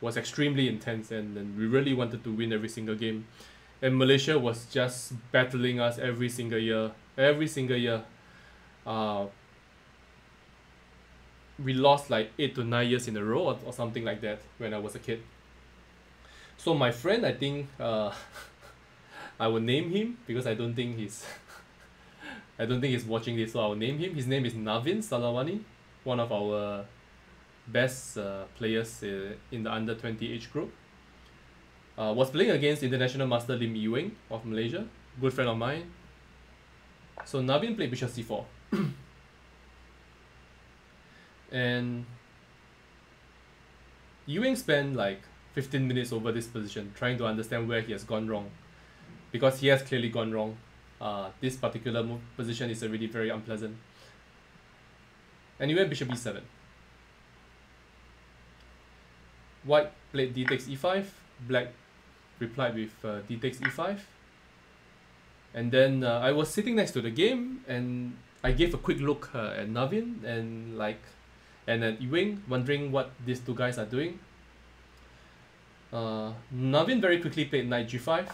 was extremely intense, and we really wanted to win every single game, and Malaysia was just battling us every single year. We lost like 8 to 9 years in a row or something like that when I was a kid. So my friend, I think I will name him because I don't think he's I don't think he's watching this, so I'll name him. His name is Navin Salavani, one of our best players in the under 20 age group. Was playing against international master Lim Ewing of Malaysia, good friend of mine. So Navin played bishop c4. And Ewing spent like 15 minutes over this position trying to understand where he has gone wrong, because he has clearly gone wrong. This particular position is already very unpleasant. And he went bishop e7. White played d takes e5. Black replied with d takes e5. And then I was sitting next to the game, and I gave a quick look at Navin and at Ewing, wondering what these two guys are doing. Navin very quickly played knight g5.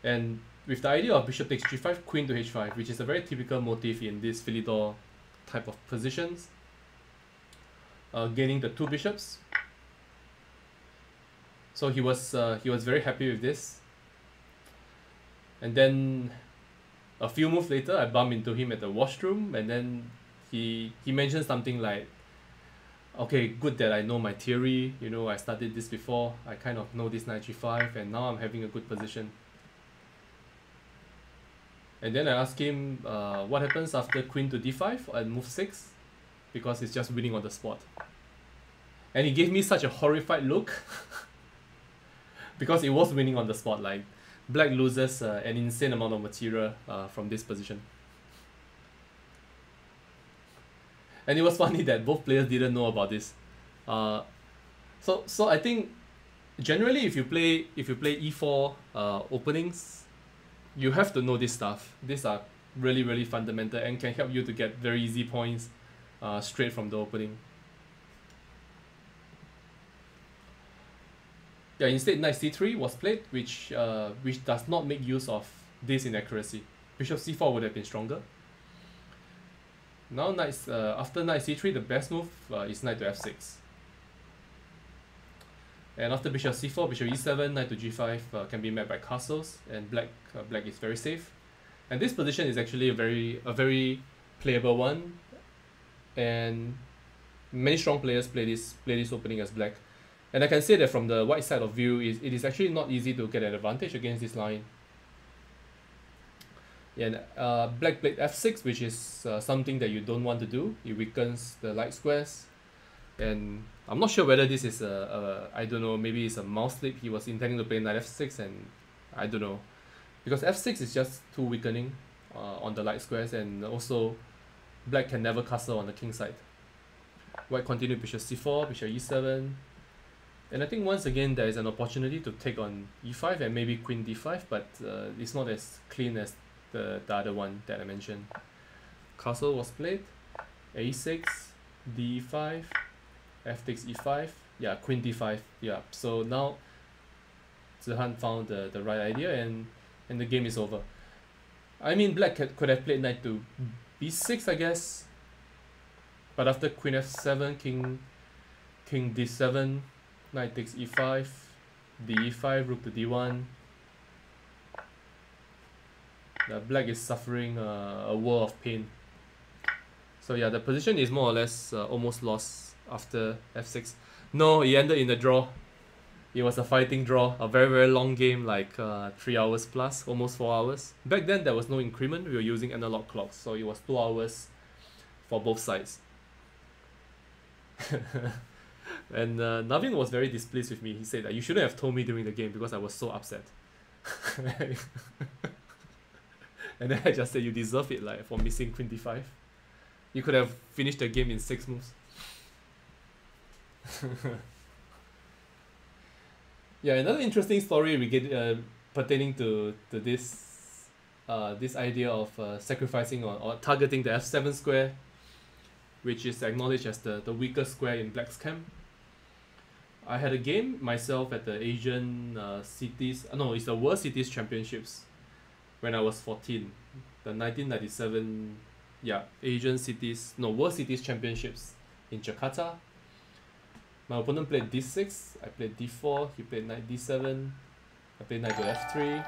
And with the idea of bishop takes g5, queen to h5, which is a very typical motif in this Philidor type of positions, gaining the two bishops. So he was very happy with this. And then a few moves later, I bumped into him at the washroom, and then he mentioned something like, okay, good that I know my theory, you know, I studied this before, I kind of know this knight g5, and now I'm having a good position. And then I asked him what happens after queen to d5 at move 6, because he's just winning on the spot. And he gave me such a horrified look because it was winning on the spot. Like, black loses an insane amount of material from this position. And it was funny that both players didn't know about this. So I think generally if you play e4 openings, you have to know this stuff. These are really, really fundamental and can help you to get very easy points straight from the opening. Yeah, instead knight c3 was played, which does not make use of this inaccuracy. Bishop c4 would have been stronger. Now after knight c3, the best move is knight to f6. And after bishop c4, bishop e7, knight to g5 can be met by castles, and black is very safe. And this position is actually a very playable one, and many strong players play this opening as black. And I can say that from the white side of view, it is actually not easy to get an advantage against this line. And black played f6, which is something that you don't want to do. It weakens the light squares. And I'm not sure whether this is I don't know, maybe it's a mouse slip. He was intending to play knight f6, and I don't know. Because f6 is just too weakening on the light squares, and also black can never castle on the king side. White continued bishop c4, bishop e7. And I think once again there is an opportunity to take on e5 and maybe queen d5, but it's not as clean as the other one that I mentioned. Castle was played, a6, d5, f takes e5, yeah, queen d5, yeah. So now Zihan found the right idea, and the game is over. I mean, black could have played knight to b6, I guess, but after queen f7, king d7, knight takes e5, d5, rook to d1. The black is suffering a world of pain. So yeah, the position is more or less almost lost after f6. No, it ended in a draw. It was a fighting draw, a very, very long game, like 3 hours plus, almost 4 hours. Back then there was no increment, we were using analog clocks, so it was 2 hours for both sides. And Navin was very displeased with me. He said that you shouldn't have told me during the game because I was so upset. And then I just said, you deserve it, like, for missing queen d5. You could have finished the game in 6 moves. Yeah, another interesting story pertaining to this idea of sacrificing or targeting the f7 square, which is acknowledged as the weakest square in black's camp. I had a game myself at the Asian Cities, no, it's the World Cities Championships when I was 14, the 1997, yeah, Asian Cities, no, World Cities Championships in Jakarta, My opponent played d6, I played d4, he played knight d7, I played knight to f3,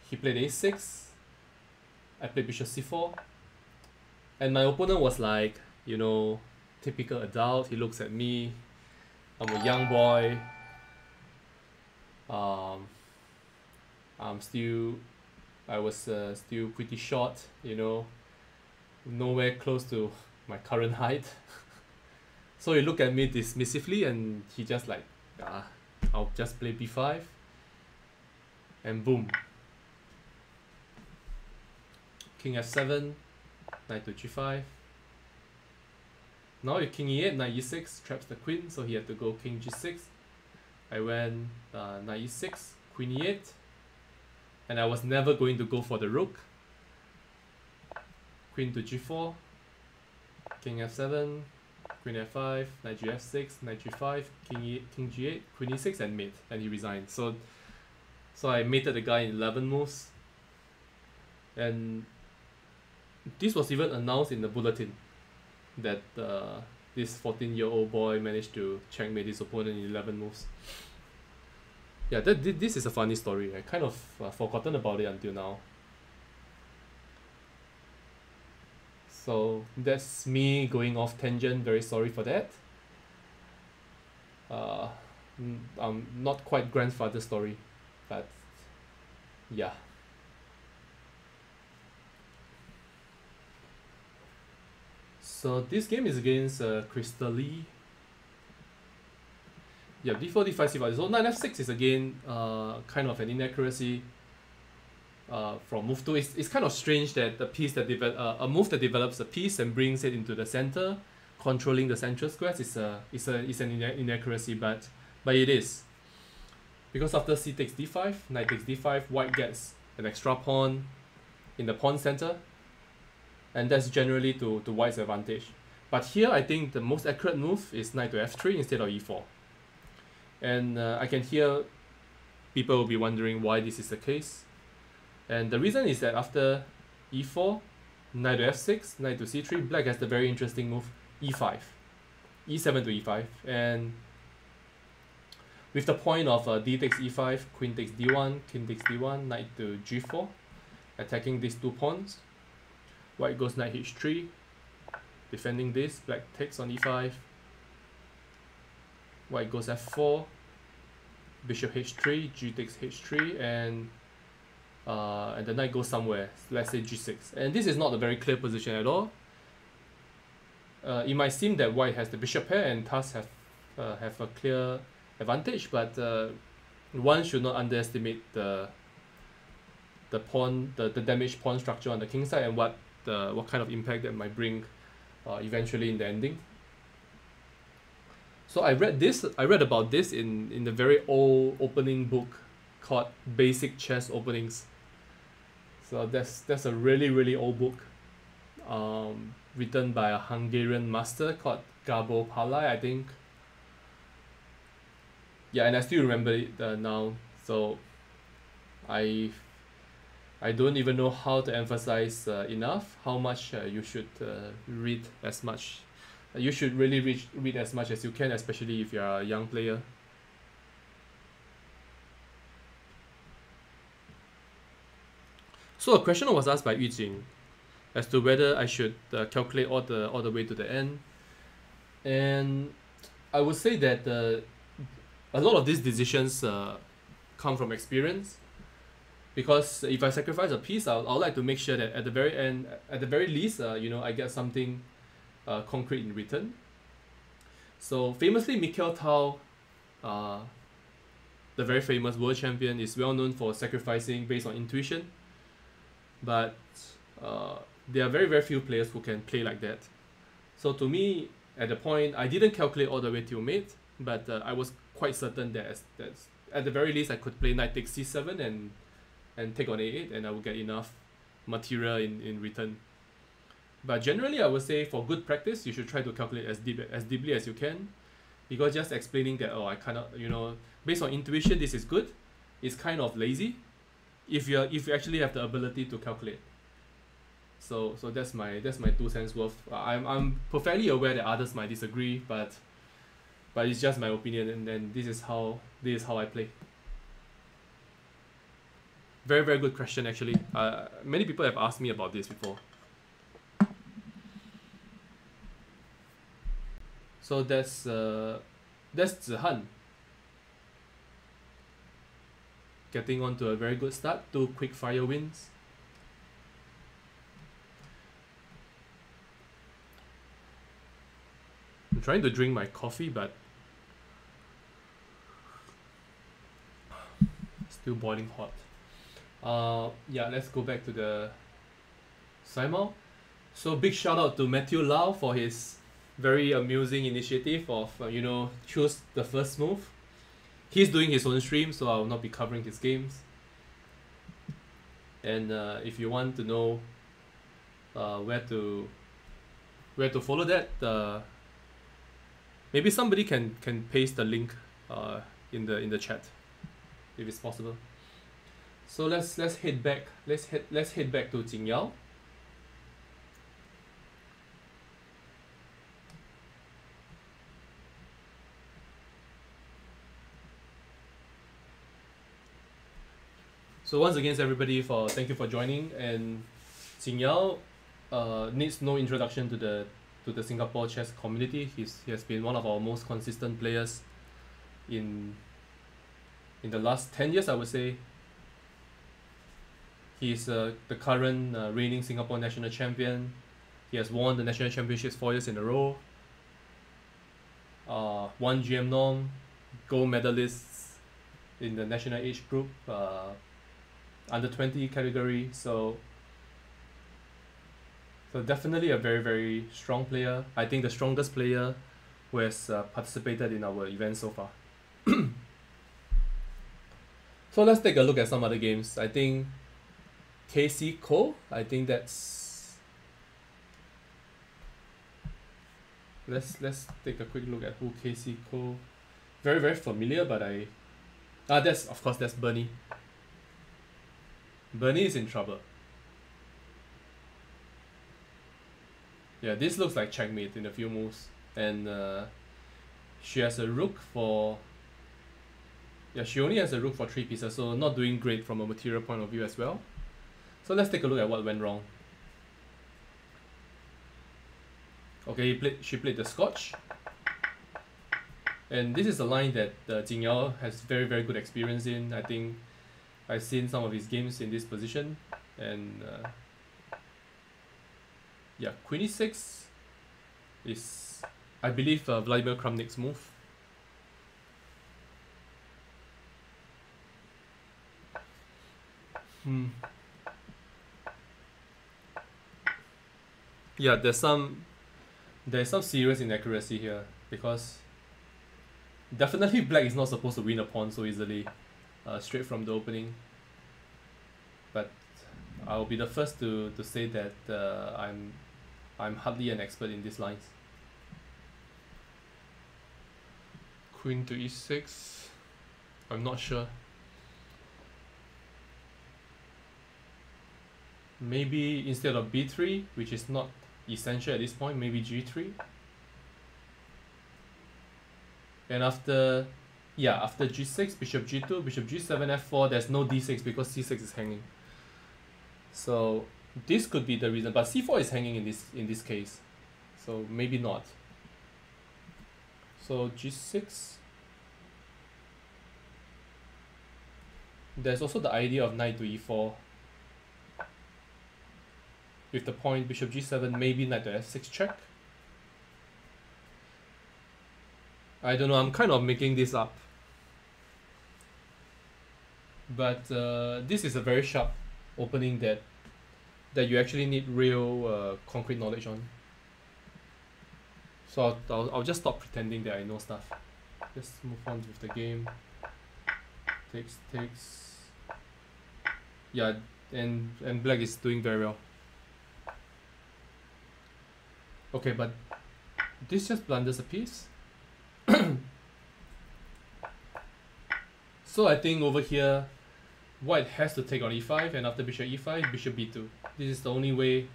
he played a6, I played bishop c4, and my opponent was like, you know, typical adult. He looks at me, I'm a young boy, I was still pretty short, you know, nowhere close to my current height. So he looked at me dismissively and he just like, I'll just play b5, and boom, king f7, knight to g5. Now king e8, knight e6 traps the queen, so he had to go king g6. I went knight e6, queen e8, and I was never going to go for the rook. Queen to g4, king f7, queen f5, knight gf6, knight g5, king g8, queen e6, and mate, and he resigned. So I mated the guy in 11 moves, and this was even announced in the bulletin that this 14-year-old boy managed to checkmate his opponent in 11 moves. Yeah, this is a funny story. I kind of forgotten about it until now. So that's me going off tangent. Very sorry for that. Not quite grandfather story, but yeah. So this game is against Crystal Lee. Yeah, d4, d5, c5. So knight f6 is again kind of an inaccuracy from move 2. It's kind of strange that the piece that a move that develops a piece and brings it into the center, controlling the central squares, is an inaccuracy, but it is. Because after c takes d5, knight takes d5, white gets an extra pawn in the pawn center, and that's generally to white's advantage. But here I think the most accurate move is knight to f3 instead of e4. And I can hear people will be wondering why this is the case. And the reason is that after e4, knight to f6, knight to c3, black has the very interesting move e5, e7 to e5. And with the point of d takes e5, queen takes d1, king takes d1, knight to g4, attacking these two pawns. White goes knight h3, defending this, black takes on e5. White goes f4, bishop h3, g takes h3, and the knight goes somewhere, let's say g6. And this is not a very clear position at all. It might seem that white has the bishop pair and thus have a clear advantage, but one should not underestimate the damaged pawn structure on the king side and what kind of impact that might bring eventually in the ending. So I read about this in the very old opening book called Basic Chess Openings. So that's a really old book, written by a Hungarian master called Gabo Palai, I think. Yeah, and I still remember it now. So I don't even know how to emphasize enough how much you should read as much. You should really read as much as you can, especially if you are a young player. So a question was asked by Yujing as to whether I should calculate all the way to the end, and I would say that a lot of these decisions come from experience. Because if I sacrifice a piece, I'd like to make sure that at the very end, at the very least, I get something concrete in return. So famously, Mikhail Tal, the very famous world champion, is well known for sacrificing based on intuition. But there are very few players who can play like that. So to me, at the point, I didn't calculate all the way till mate, but I was quite certain that at the very least I could play knight takes c7 and take on a8, and I will get enough material in return. But generally, I would say for good practice, you should try to calculate as deeply as you can, because just explaining that, I cannot, based on intuition, this is good, is kind of lazy if you actually have the ability to calculate. So that's my 2 cents worth. I'm perfectly aware that others might disagree, but it's just my opinion, and then this is how I play. Very, very good question, actually. Many people have asked me about this before. So that's Zihan. Getting on to a very good start. 2 quick fire wins. I'm trying to drink my coffee, but still boiling hot. Yeah, let's go back to the Simul. So big shout out to Matthew Lau for his very amusing initiative of choose the first move. He's doing his own stream, so I will not be covering his games. And if you want to know where to follow that, maybe somebody can paste the link in the chat if it's possible. So let's head back. Let's head back to Jingyao. So once again, everybody, thank you for joining. And Jingyao needs no introduction to the Singapore chess community. He has been one of our most consistent players in the last 10 years, I would say. He's the current reigning Singapore national champion. He has won the national championships 4 years in a row. Won GM Norm, gold medalists in the national age group, under 20 category. So definitely a very, very strong player. I think the strongest player who has participated in our event so far. So let's take a look at some other games. I think Casey Cole, I think that's... Let's take a quick look at who Casey Cole... Very, very familiar, but that's Bernie. Bernie is in trouble. Yeah, this looks like checkmate in a few moves. And she has a rook for... Yeah, she only has a rook for 3 pieces, so not doing great from a material point of view as well. So let's take a look at what went wrong. Okay, she played the Scotch. And this is a line that Jingyao has very, very good experience in. I think I've seen some of his games in this position. And yeah, Queen e6 is, I believe, Vladimir Kramnik's move. Yeah, there's some serious inaccuracy here, because definitely black is not supposed to win a pawn so easily, straight from the opening. But I'll be the first to say that I'm hardly an expert in these lines. Queen to e6. I'm not sure. Maybe instead of b3, which is not essential at this point, maybe g3. And after g6, bishop g2, bishop g7, f4, there's no d6 because c6 is hanging. So this could be the reason, but c4 is hanging in this case, so maybe not. So g6. There's also the idea of knight to e4. With the point bishop g7, maybe knight to f6 check. I don't know, I'm kind of making this up. But this is a very sharp opening that you actually need real concrete knowledge on. So I'll just stop pretending that I know stuff. Let's move on with the game. Takes. Yeah, and black is doing very well. Okay, but this just blunders a piece. So I think over here, white has to take on e5, and after bishop e5, bishop b2. This is the only way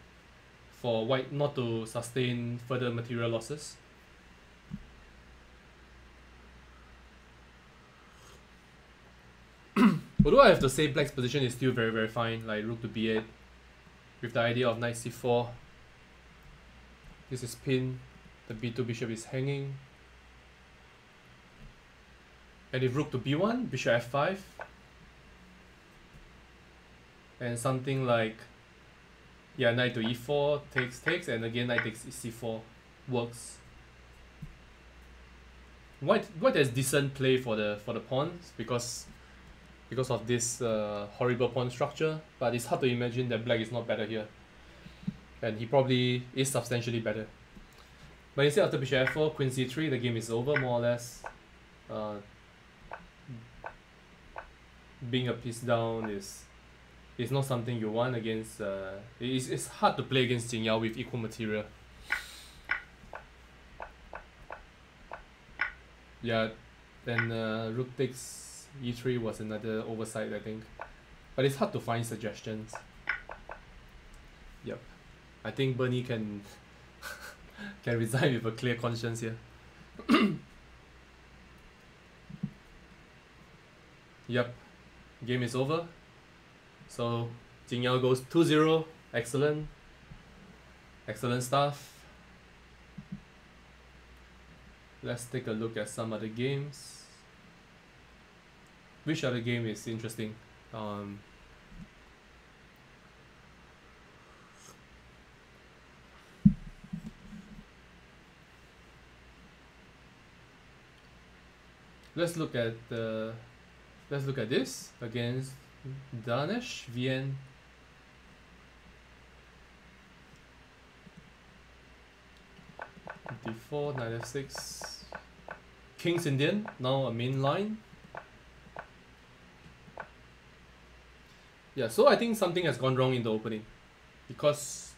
for white not to sustain further material losses. Although I have to say black's position is still very very fine, like rook to b8 with the idea of knight c4. This is pinned, the b2 bishop is hanging. And if rook to b1, bishop f5. And something like, yeah, knight to e4 takes, and again knight takes c4 works. White has decent play for the pawns because of this horrible pawn structure, but it's hard to imagine that black is not better here. And he probably is substantially better. But instead after bishop f4, queen c3, the game is over more or less. Being a piece down is not something you want against. It's hard to play against Jingyao with equal material. Yeah, then rook takes e3 was another oversight, I think. But it's hard to find suggestions. Yep, I think Bernie can can resign with a clear conscience here. Yep, game is over. So Jingyao goes 2-0. Excellent. Excellent stuff. Let's take a look at some other games. Which other game is interesting? Let's look at this against Danesh Vien. D4, knight f6. King's Indian, now a main line. Yeah, so I think something has gone wrong in the opening, because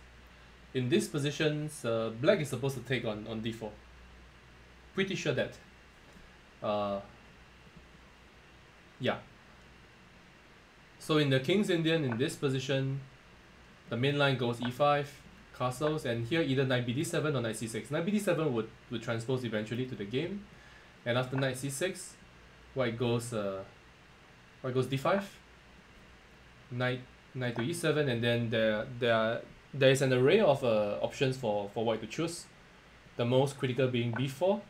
in these positions, black is supposed to take on d4. Pretty sure that. Yeah. So in the King's Indian, in this position, the main line goes e5, castles, and here either knight bd7 or knight c6. Knight bd7 would transpose eventually to the game, and after knight c6, white goes d5, knight to e7, and then there is an array of options for white to choose. The most critical being b4,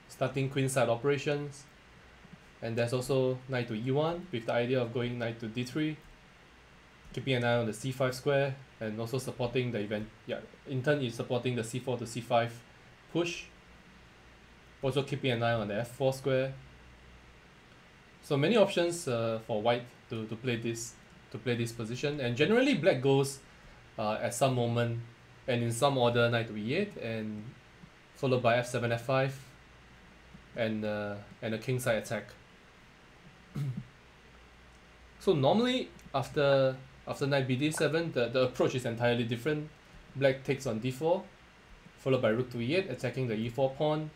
starting queenside operations, and there's also knight to e1 with the idea of going knight to d3, keeping an eye on the c5 square, and also supporting the event. Yeah, in turn is supporting the c4 to c5 push. Also keeping an eye on the f4 square. So many options for white to play this position, and generally black goes at some moment and in some order knight to e8, and followed by f7 f5 and a kingside attack. So normally after knight bd7, the approach is entirely different. Black takes on d4, followed by rook to e8, attacking the e4 pawn.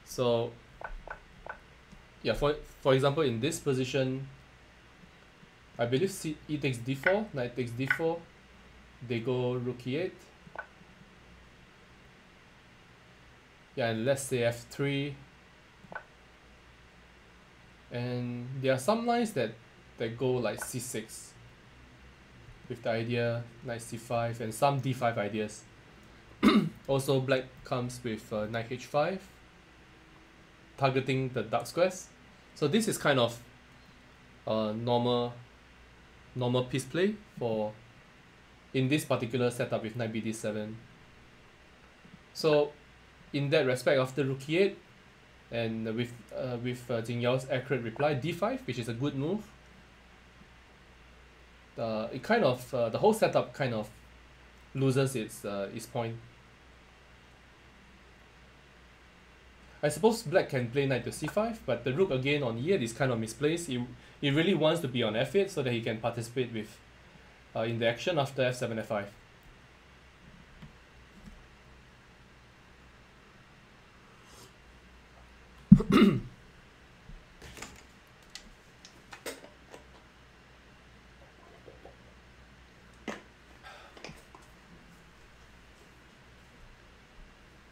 So yeah, for example, in this position, I believe e takes d4, knight takes d4, they go rook e8. Yeah, and let's say f3. And there are some lines that go like c6 with the idea knight c5, and some d5 ideas. Also black comes with knight h5, targeting the dark squares. So this is kind of normal piece play for in this particular setup with knight bd7. So in that respect, after rook e8, and with Jingyao's accurate reply d5, which is a good move, it kind of the whole setup kind of loses its point. I suppose black can play knight to c5, but the rook again on e8 is kind of misplaced. It really wants to be on f8 so that he can participate with in the action after f7 f5.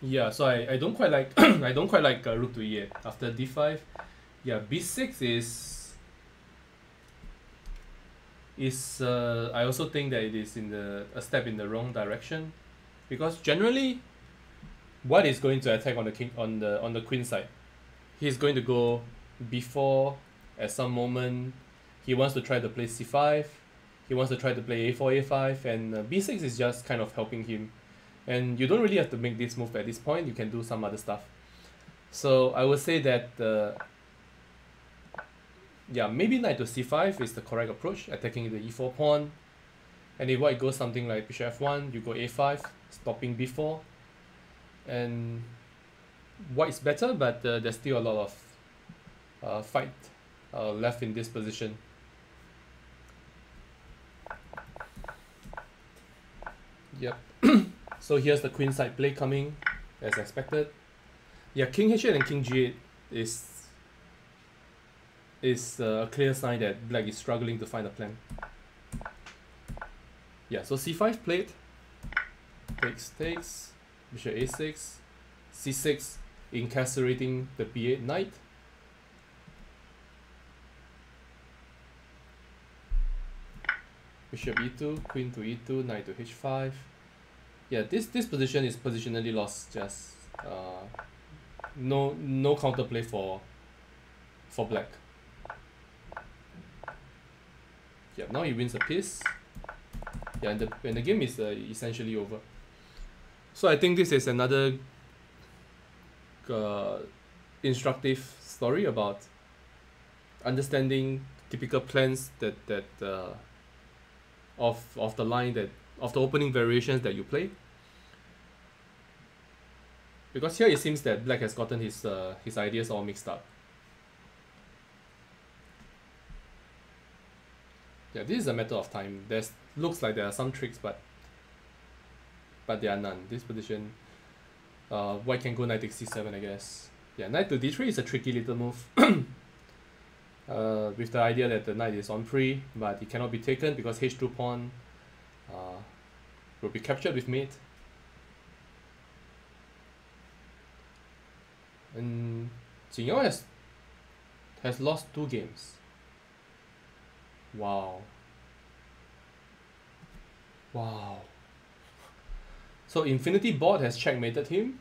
Yeah, so I don't quite like I don't quite like rook to e8 after d5. Yeah, b6 is I also think that it is in the a step in the wrong direction, because generally white is going to attack on the king on the queen side. He's going to go b4 at some moment. He wants to try to play c5. He wants to try to play a4 a5, and b6 is just kind of helping him. And you don't really have to make this move at this point. You can do some other stuff. So I would say that yeah, maybe knight to c5 is the correct approach, attacking the e4 pawn. And if white goes something like bishop f1, you go a5, stopping b4. And white's better, but there's still a lot of fight left in this position. Yep. So here's the queen side play coming, as expected. Yeah, king h8 and king g8 is a clear sign that black is struggling to find a plan. Yeah, so c5 played, takes, bishop a6, c6, incarcerating the b8 knight. Bishop e2, queen to e2, knight to h5. Yeah, this position is positionally lost. Just no counterplay for black. Yeah, now he wins a piece. Yeah, and the game is essentially over. So I think this is another instructive story about understanding typical plans that of the line, that of the opening variations that you play. Because here it seems that black has gotten his ideas all mixed up. Yeah, this is a matter of time. Looks like there are some tricks, but there are none. This position, white can go knight takes c7, I guess. Yeah, knight to d3 is a tricky little move. With the idea that the knight is on free, but it cannot be taken because h2 pawn will be captured with mate. And Jingyao has lost 2 games. Wow. So Infinity Board has checkmated him,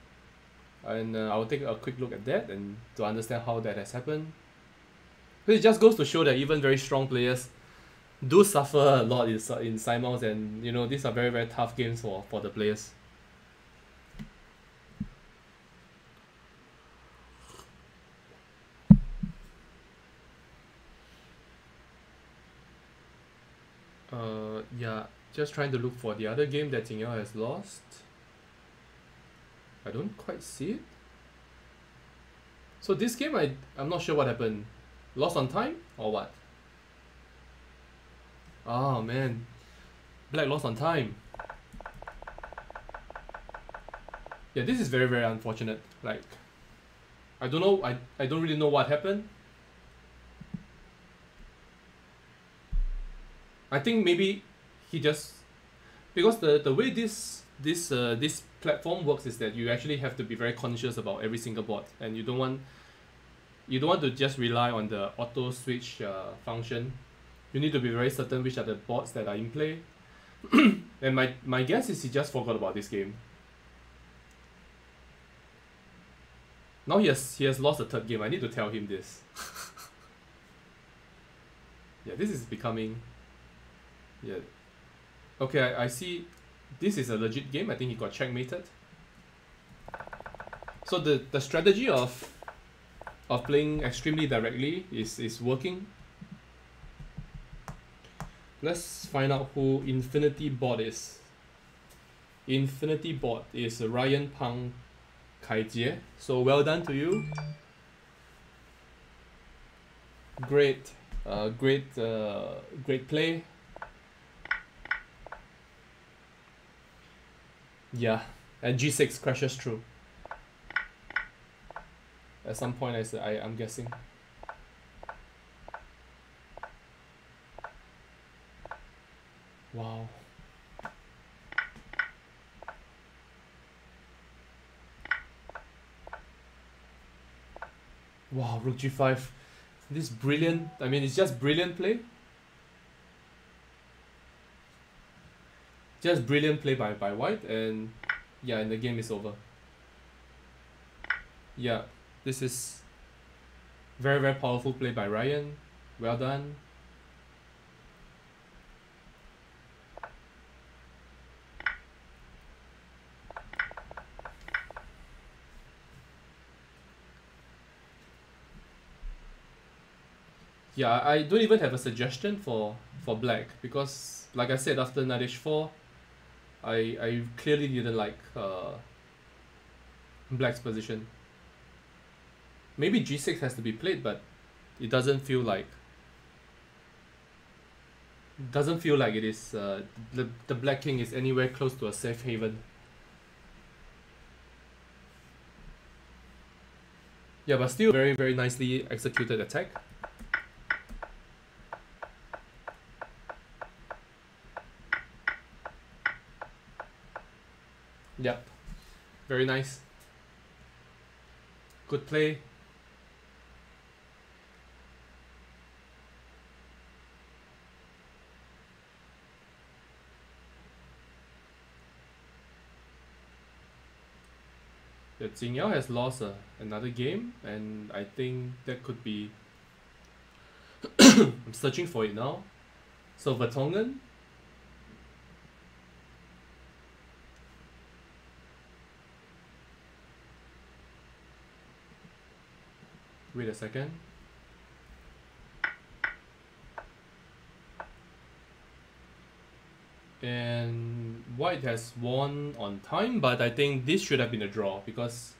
and I will take a quick look at that and to understand how that has happened. It just goes to show that even very strong players do suffer a lot in Simuls, and you know, these are very, very tough games for the players. Yeah, just trying to look for the other game that Jingyao has lost. I don't quite see it. So this game, I'm not sure what happened. Lost on time or what? Oh man, black lost on time. Yeah, this is very, very unfortunate. Like, I don't know, I don't really know what happened. I think maybe he just, because the way this platform works is that you actually have to be very conscious about every single board, and you don't want to just rely on the auto switch function. You need to be very certain which are the boards that are in play. And my guess is he just forgot about this game. Now he has lost the 3rd game. I need to tell him this. Yeah, this is becoming. Yeah. Okay, I see. This is a legit game. I think he got checkmated. So the strategy of playing extremely directly is working. Let's find out who Infinity Bot is. Infinity Bot is Ryan Pang Kaijie. So well done to you. Great play. Yeah, and g6 crashes through. At some point, I'm guessing. Wow. Wow, rook g5. This brilliant, I mean, it's just brilliant play. Just brilliant play by white, and yeah, and the game is over. Yeah, this is very, very powerful play by Ryan. Well done. Yeah, I don't even have a suggestion for black, because like I said, after knight h4, I clearly didn't like black's position. Maybe g6 has to be played, but it doesn't feel like it is the black king is anywhere close to a safe haven. Yeah, but still very, very nicely executed attack. Yep, very nice. Good play. Yeah, Jingyao has lost another game, and I think that could be. I'm searching for it now. So Vertonghen. Wait a second. And white has won on time, but I think this should have been a draw because.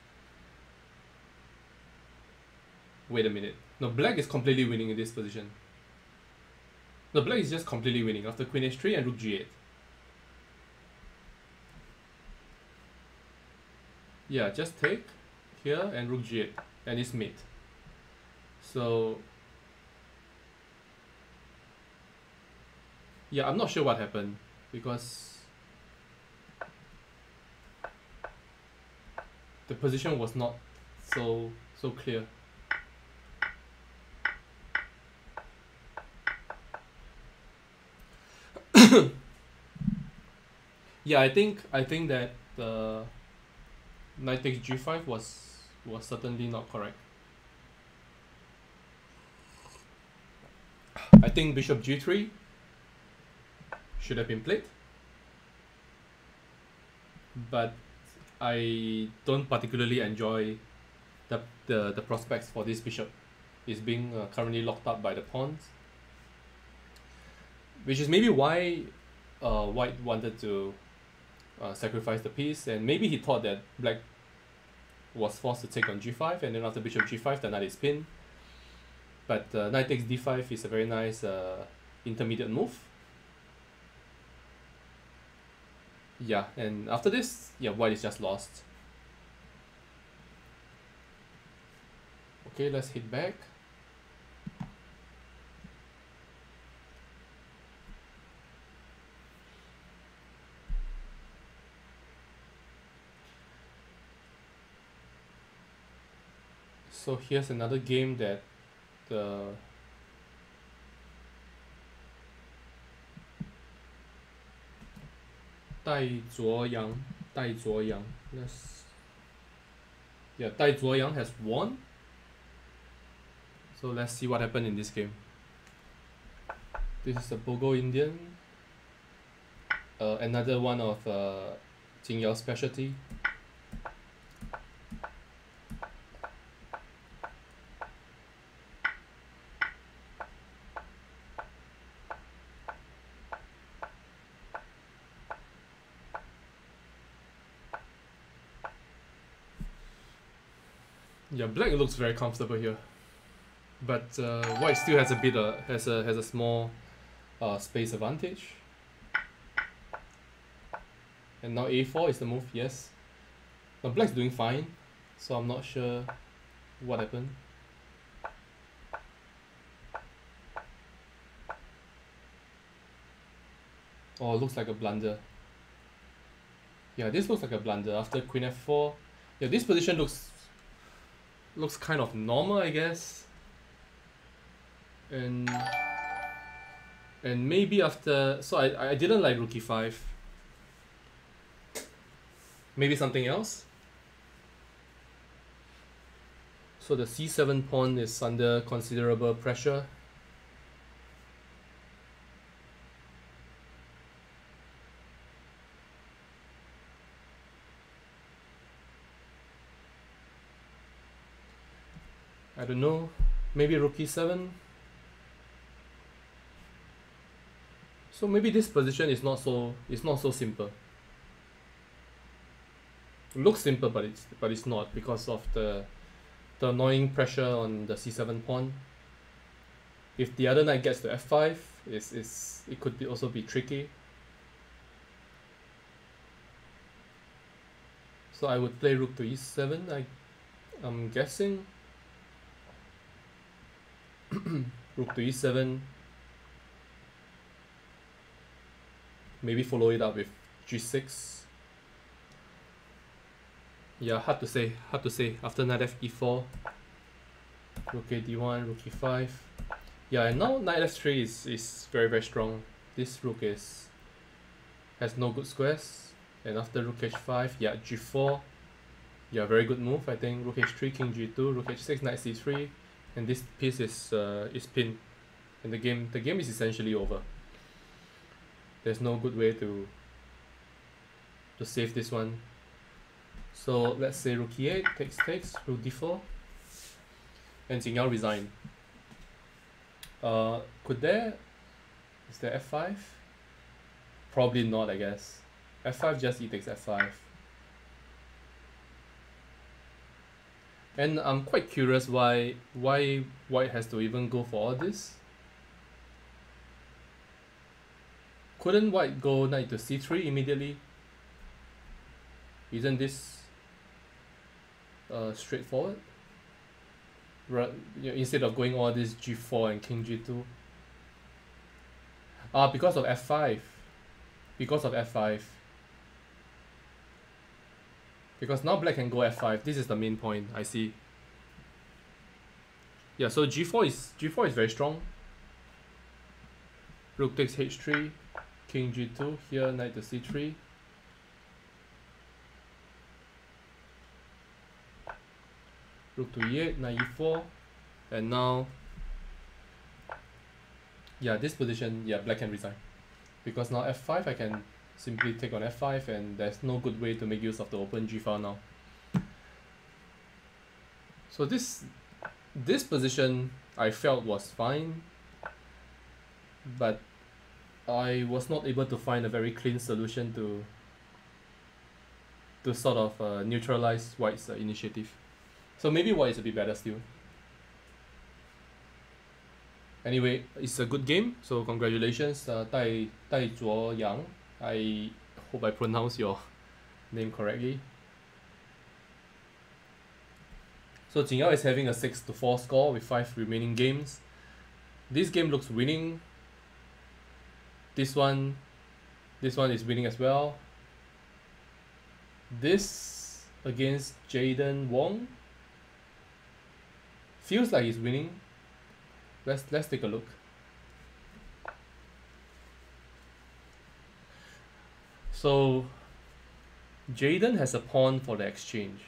Wait a minute. No, black is completely winning in this position. No, black is just completely winning after queen h3 and rook g8. Yeah, just take here and rook g8, and it's mate. So yeah, I'm not sure what happened because the position was not so clear. Yeah, I think that the knight takes g5 was certainly not correct. I think bishop g3 should have been played, but I don't particularly enjoy the prospects for this bishop. It's being currently locked up by the pawns, which is maybe why white wanted to sacrifice the piece, and maybe he thought that black was forced to take on g5, and then after bishop g5 the knight is pinned. But knight takes d5 is a very nice intermediate move. Yeah, and after this, yeah, white is just lost. Okay, let's hit back. So here's another game that the Dai Zuoyang. Yeah, Dai Zuoyang has won. So let's see what happened in this game. This is a Bogo Indian. Another one of Jingyao's specialty. Yeah, black looks very comfortable here, but white still has a bit has a small space advantage. And now a4 is the move. Yes. Now black's doing fine, so I'm not sure what happened. Oh, it looks like a blunder. Yeah, this looks like a blunder after queen f4. Yeah, this position looks looks kind of normal, I guess. And maybe after, so I didn't like rook e5. Maybe something else. So the c7 pawn is under considerable pressure. I don't know, maybe rook e7. So maybe this position is not so simple. It looks simple, but it's not, because of the annoying pressure on the c7 pawn. If the other knight gets to f5, it could also be tricky. So I would play rook to e7. I'm guessing. Rook to e7. Maybe follow it up with g6. Yeah, hard to say. After knight f e4, rook a d1, rook e5. Yeah, and now knight f3 is very, very strong. This rook has no good squares. And after rook h5, yeah, g4. Yeah, very good move. I think rook h3, king g2, rook h6, knight c3, and this piece is pinned, and the game is essentially over. There's no good way to save this one. So let's say rook e8 takes, rook d4, and Jingyao resign. Is there f5? Probably not, I guess. f5, just e takes f5. And I'm quite curious why white has to even go for all this. Couldn't white go knight to c3 immediately? Isn't this straightforward? Right, instead of going all this g4 and king g2. Because of f5. Because now black can go f5. This is the main point. I see. Yeah, so g4 is very strong. Rook takes h3, king g2. Here knight to c3. Rook to e8, knight e4, and now, yeah, this position, yeah, black can resign, because now f5 I can simply take on f5, and there's no good way to make use of the open g file now. So this position I felt was fine, but I was not able to find a very clean solution to sort of neutralize white's initiative. So maybe white is a bit better still. Anyway, it's a good game, so congratulations, Tai Zuo Yang. I hope I pronounced your name correctly. So Jingyao is having a 6-4 score with 5 remaining games. This game looks winning. This one is winning as well. This against Jaden Wong feels like he's winning. Let's take a look. So Jaden has a pawn for the exchange.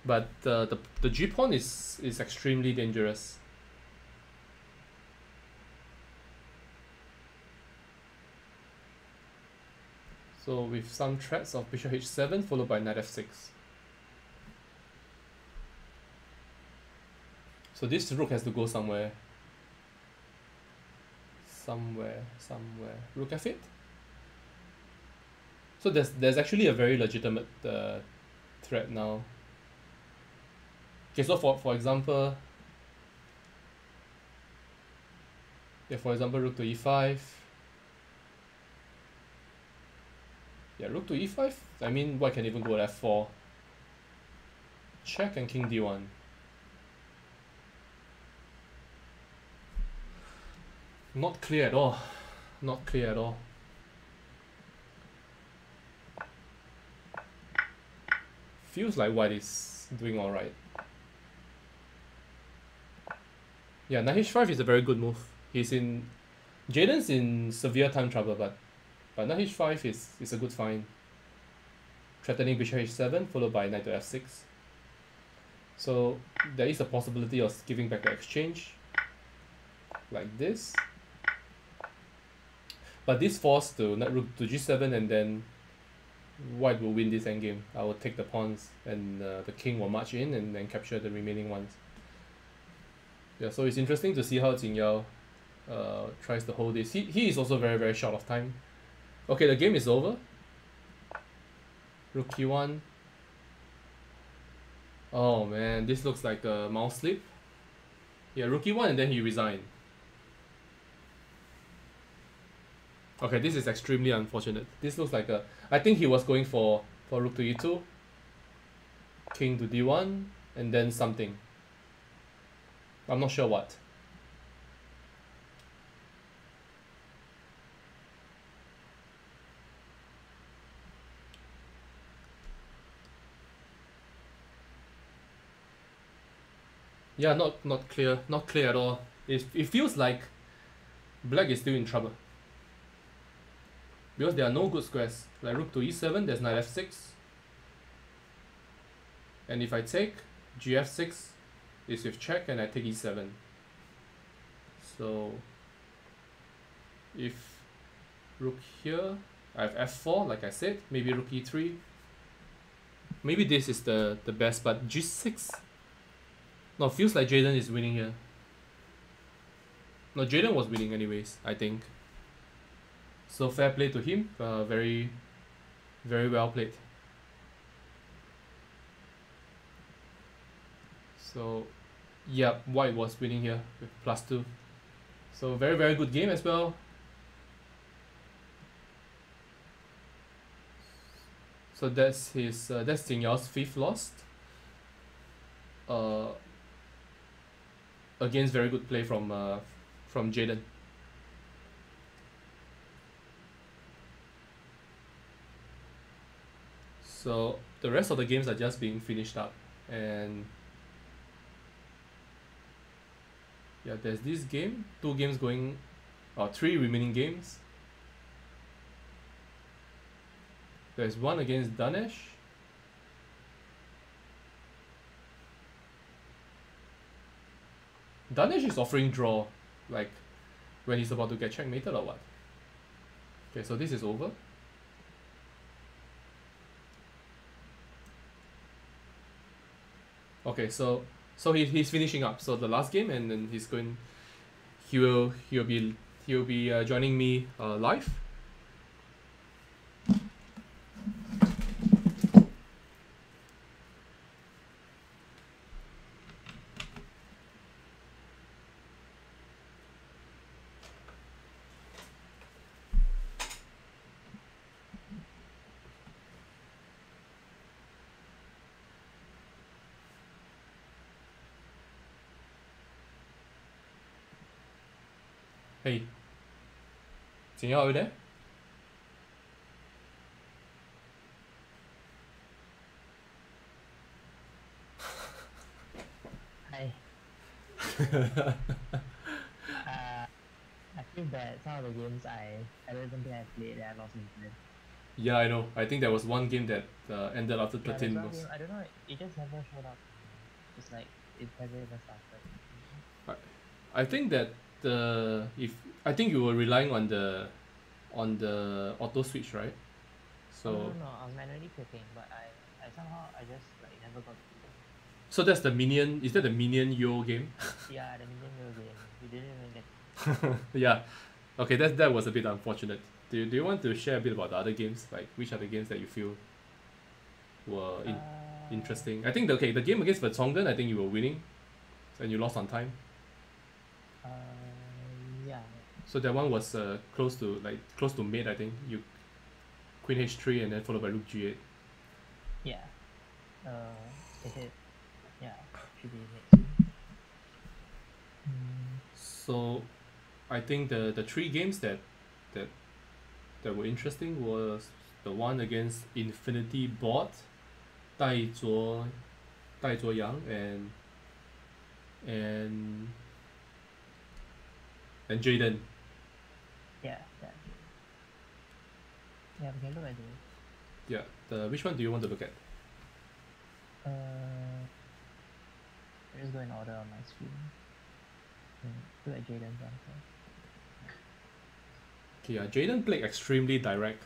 But the G pawn is extremely dangerous. So with some threats of bishop h7 followed by knight f6. So this rook has to go somewhere. Rook f8. So there's actually a very legitimate threat now. Okay, so for example, rook to e5. Yeah, rook to e5. I mean, white can even go at f4. Check and king d1. Not clear at all. feels like white is doing alright. Yeah, knight h5 is a very good move. Jaden's in severe time trouble, but knight h5 is a good find. Threatening bishop h7 followed by knight to f6. So there is a possibility of giving back the exchange like this. But this forced to knight rook to g7, and then white will win this endgame. I will take the pawns, and the king will march in and then capture the remaining ones. Yeah, so it's interesting to see how Jingyao tries to hold this. He is also very, very short of time. Okay, the game is over. Rook e1. Oh man, this looks like a mouse slip. Yeah, rook e1 and then he resigned. Okay, this is extremely unfortunate. This looks like a... I think he was going for rook to e2, king to d1, and then something. I'm not sure what. Yeah, not clear at all. It feels like black is still in trouble, because there are no good squares. Like rook to e7, there's knight f6, and if I take gf6 is with check, and I take e7. So if rook here, I have f4 like I said, maybe rook e3. Maybe this is the best, but g6. No, feels like Jaden is winning here. No, Jaden was winning anyways, I think. So fair play to him. Very, very well played. So, yeah, white was winning here with +2. So very, very good game as well. So that's Jingyao's 5th loss. Against very good play from Jaden. So the rest of the games are just being finished up, and yeah, there's this game, 2 games going, or 3 remaining games. There's one against Danesh. Danesh is offering draw, like when he's about to get checkmated or what? Okay, so this is over. Okay, so he's finishing up. So the last game, and then he'll be joining me live. Hey, Jingyao, are you there? Hi. I feel that some of the games I don't think I played that I lost interest. Yeah, I know. I think there was one game that ended after Yeah, 13 there's one moves. game, I don't know, it just never showed up. It's like it hasn't even started. I think that I think you were relying on the auto switch, right? So No, I was manually clicking, but I somehow I just like never got to it. so that's the minion. Is that the minion yo game? Yeah, the Minion Yo game. We didn't even get Yeah. Okay, that was a bit unfortunate. Do you want to share a bit about the other games? Like which are the games that you feel were interesting? I think the game against Vertonghen, I think you were winning, and you lost on time. Yeah. So that one was close to mate. I think you queen h3 and then followed by rook g8. Yeah. Is it? Yeah, should be it. So I think the 3 games that were interesting was the one against Infinity Bot, Dai Zuo Yang and Jaden. Yeah. Yeah, we can look at those. Yeah. Which one do you want to look at? I'll just go in order on my screen. Look at Jaden's one first. Okay, yeah, Jaden played extremely direct.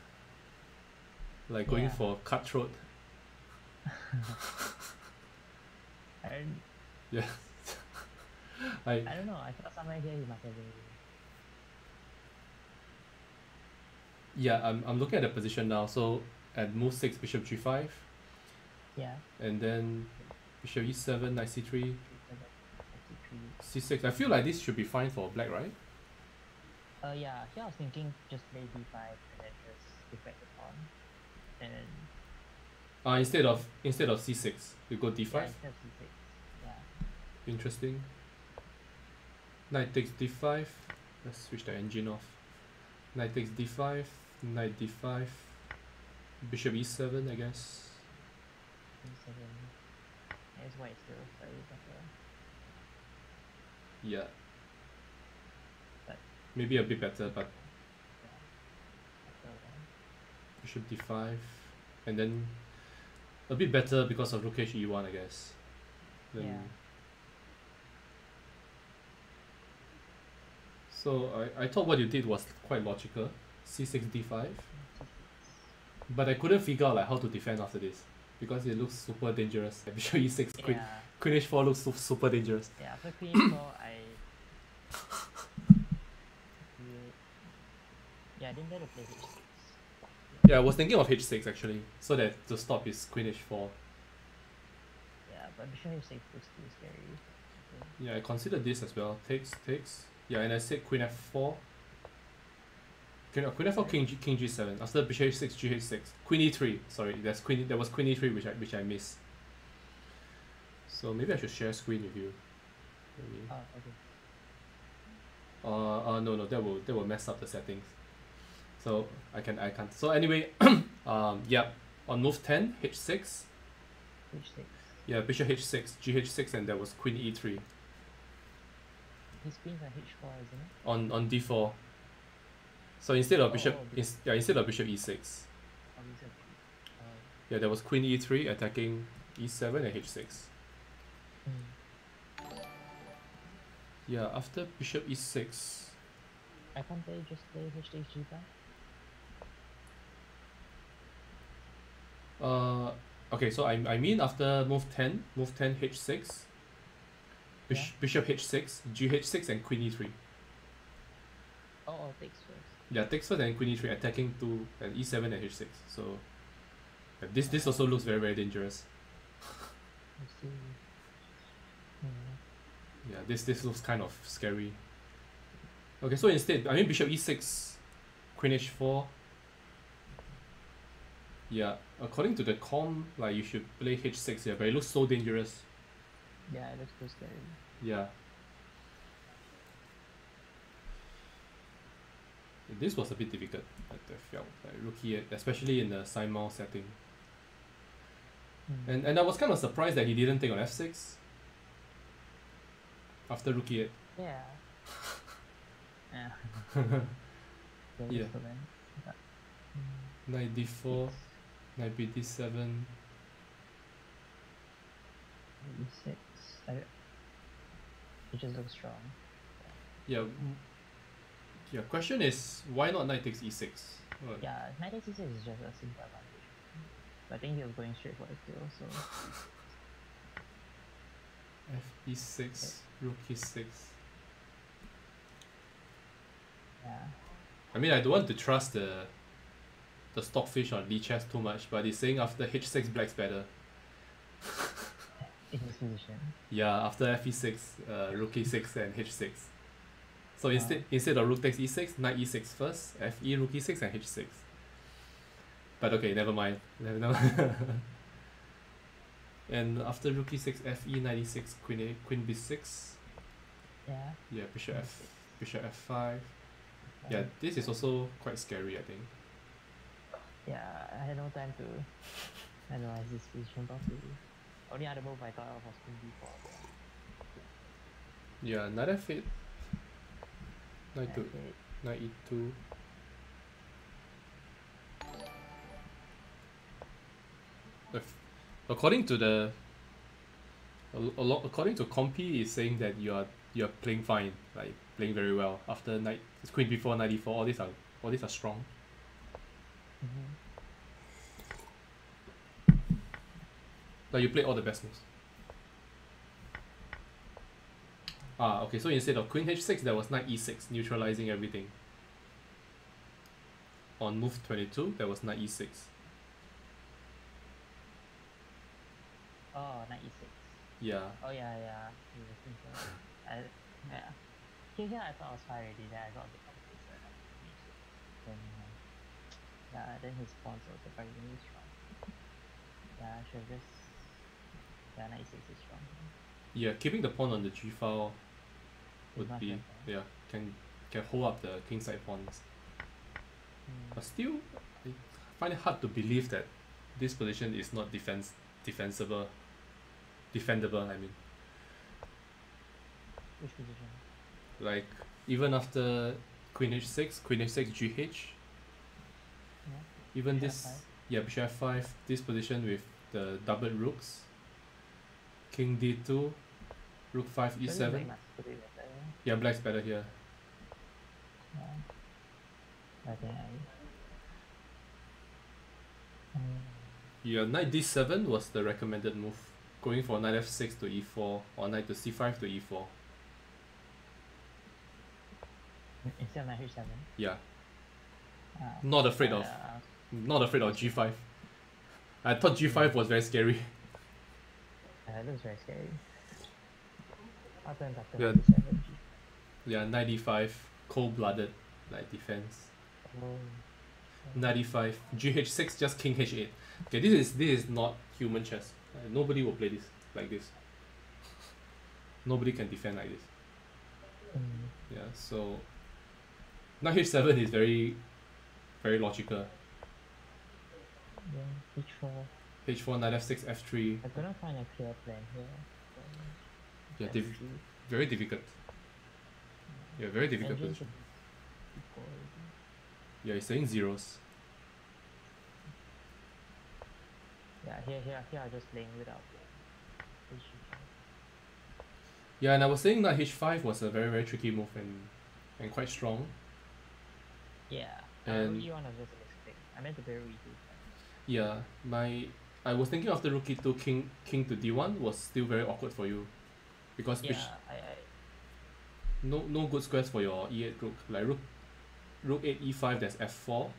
Like going Yeah. for cutthroat. Yeah. I don't know, I thought somewhere here he must have been. Yeah, I'm looking at the position now. So at move 6, bishop g5. Yeah. And then bishop e7, knight c3, C3. c6. I feel like this should be fine for black, right? Yeah, here I was thinking just play d5 and then just defect the pawn. And then Instead of c6, you go d5. yeah, instead of c6. Yeah. Interesting. Knight takes d5. Let's switch the engine off. Knight takes d5, knight d5, bishop e7, I guess. E7. I guess white is still slightly better. Yeah. But maybe a bit better, but yeah. Better one. bishop d5, and then a bit better because of rook h e1, I guess. Then Yeah. So I thought what you did was quite logical. c6 d5, C6. but I couldn't figure out like how to defend after this because it looks super dangerous. Bishop e6, queen h4 looks super dangerous. Yeah, after queen h4 I didn't dare to play h6. Yeah, I was thinking of h6 actually, so that to stop his queen h4. Yeah, but bishop h6 looks too scary. Okay. Yeah, I considered this as well. Takes. Yeah, and I said queen f4. Queen f4, king g7. After bishop h6, gh6, queen e3. Sorry, there was queen e3 which I missed. So maybe I should share screen with you. Maybe. Oh, okay. No, that will mess up the settings. So I can't. So anyway, yeah, on move 10, h6. h6. Yeah, bishop h6, gh6, and there was queen e3 His queen's on h4, isn't it? on d4. So instead of bishop, this- instead of bishop e6, Oh, these are yeah, there was queen e3 attacking e7 and h6. Yeah, after bishop e6. I can't play just play h6 g5. Okay, so I mean after move 10 h6, bishop h6, gh6, and queen e3. Oh, takes first. Yeah, takes first and queen e3 attacking 2 and e7 and h6. So this also looks very, very dangerous. I see. Yeah, this looks kind of scary. Okay, so instead, I mean bishop e6, queen h4. Yeah, according to the com, like you should play h6 here, but it looks so dangerous. Yeah, it looks too scary. Yeah. This was a bit difficult, I felt, like rookie, especially in the Simul setting. And I was kind of surprised that he didn't take on f6 after rookie 8. Yeah. Yeah. Yeah. So then, but, Knight d4, knight b d7. e6. It just looks strong. Yeah. Yeah. Question is, why not knight takes e6? Well, Yeah, knight takes e6 is just a simple advantage. But I think he was going straight for the kill, so f e6, rook e6. yeah. I mean, I don't want to trust the stockfish on Lichess too much, but he's saying after h6 black's better. In his position. Yeah, after f e6, rook e6 and h6. So instead of rook takes e6, knight e6 first, fe, rook e6 and h6. But okay, never mind. And after rook e6, fe, knight e6, queen b6. Yeah. Yeah, bishop f5. Yeah, this is also quite scary, I think. Yeah, I had no time to analyze this position properly. Only other move I thought of was queen b4. Yeah, knight f8. Knight to F8. knight e2. According to the according to Compy is saying that you're playing fine, like playing very well after knight queen b4, knight e4. All these are strong. Like you played all the best moves. Ah, okay. So instead of queen h6, there was knight e6, neutralizing everything. On move 22, there was knight e6. Oh, knight e6. Yeah. Oh yeah. Yeah. Here I thought I was fine already. Then I got a bit confused. Then his pawns are surprisingly strong. Yeah, I should have just. Yeah, knight e6 is strong. Yeah, keeping the pawn on the g file would Much be better. can hold up the kingside pawns. But still, I find it hard to believe that this position is not defendable. I mean, Which position? like even after queen h6, gh, Yeah. even Bishop this f5. bishop f5, this position with the doubled rooks, king d2, rook 5 Really, e7. black must put it better. Yeah, black's better here. Yeah. I think Yeah, knight d7 was the recommended move, going for knight f6 to e4 or knight to c5 to e4. instead of knight h7. Yeah, not afraid of g5. I thought g5 was very scary. It looks very scary. After Yeah. knight h7. Yeah, knight d5, cold-blooded, like defense. Knight d5, gh6, just king h8. Okay, this is not human chess. Nobody will play this like this. Nobody can defend like this. Yeah, so knight h7 is very, very logical. Yeah, h4. h4, knight f6, f3. I couldn't find a clear plan here. Yeah, very difficult. Yeah, very difficult Engine position. should be Yeah, he's saying zeros. Yeah, here I'm just playing without the h5. Yeah, and I was saying that h5 was a very, very tricky move and quite strong. Yeah, And rook e1 was just a mistake. I meant to play rook e2. yeah, I was thinking after rook e2, king to d1 was still very awkward for you, because Yeah, no good squares for your e8 rook. Like rook 8 e5, there's f4.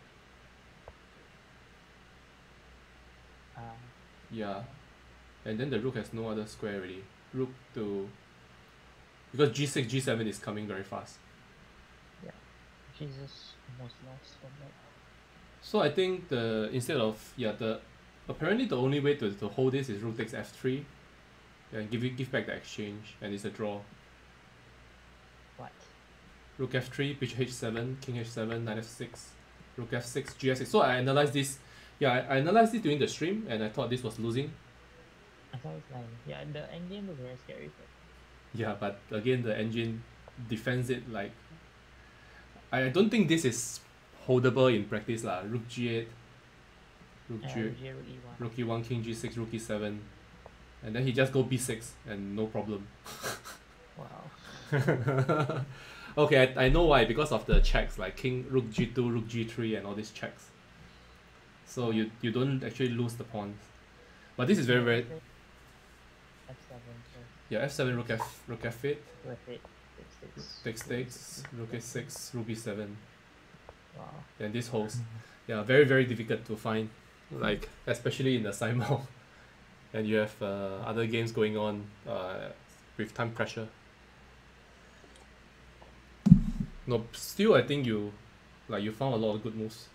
Yeah, and then the rook has no other square already. Rook to, because g6 g7 is coming very fast. Yeah, Jesus almost lost from that. So I think apparently the only way to hold this is rook takes f3 and give back the exchange, and it's a draw. What? Rook f3, bishop h7, king h7, knight f6, rook f6, g6. So I analyzed this. Yeah, I analyzed it during the stream, and I thought this was losing. I thought it's fine. Yeah, the endgame was very scary. Yeah, but again, the engine defends it like. I don't think this is holdable in practice lah. Rook g8, rook rook e1. e1, king g6, rook e7, and then he just go b6 and no problem. Wow. Okay, I know why, because of the checks like king, rook g2, rook g3, and all these checks. So you don't actually lose the pawns. But this is very, very. f7. Yeah, f7, rook f8, Rook f8. takes takes, rook a6, rook b7, Wow. and this holds. Yeah, very, very difficult to find, like especially in the Simul, and you have other games going on with time pressure. No, still I think you found a lot of good moves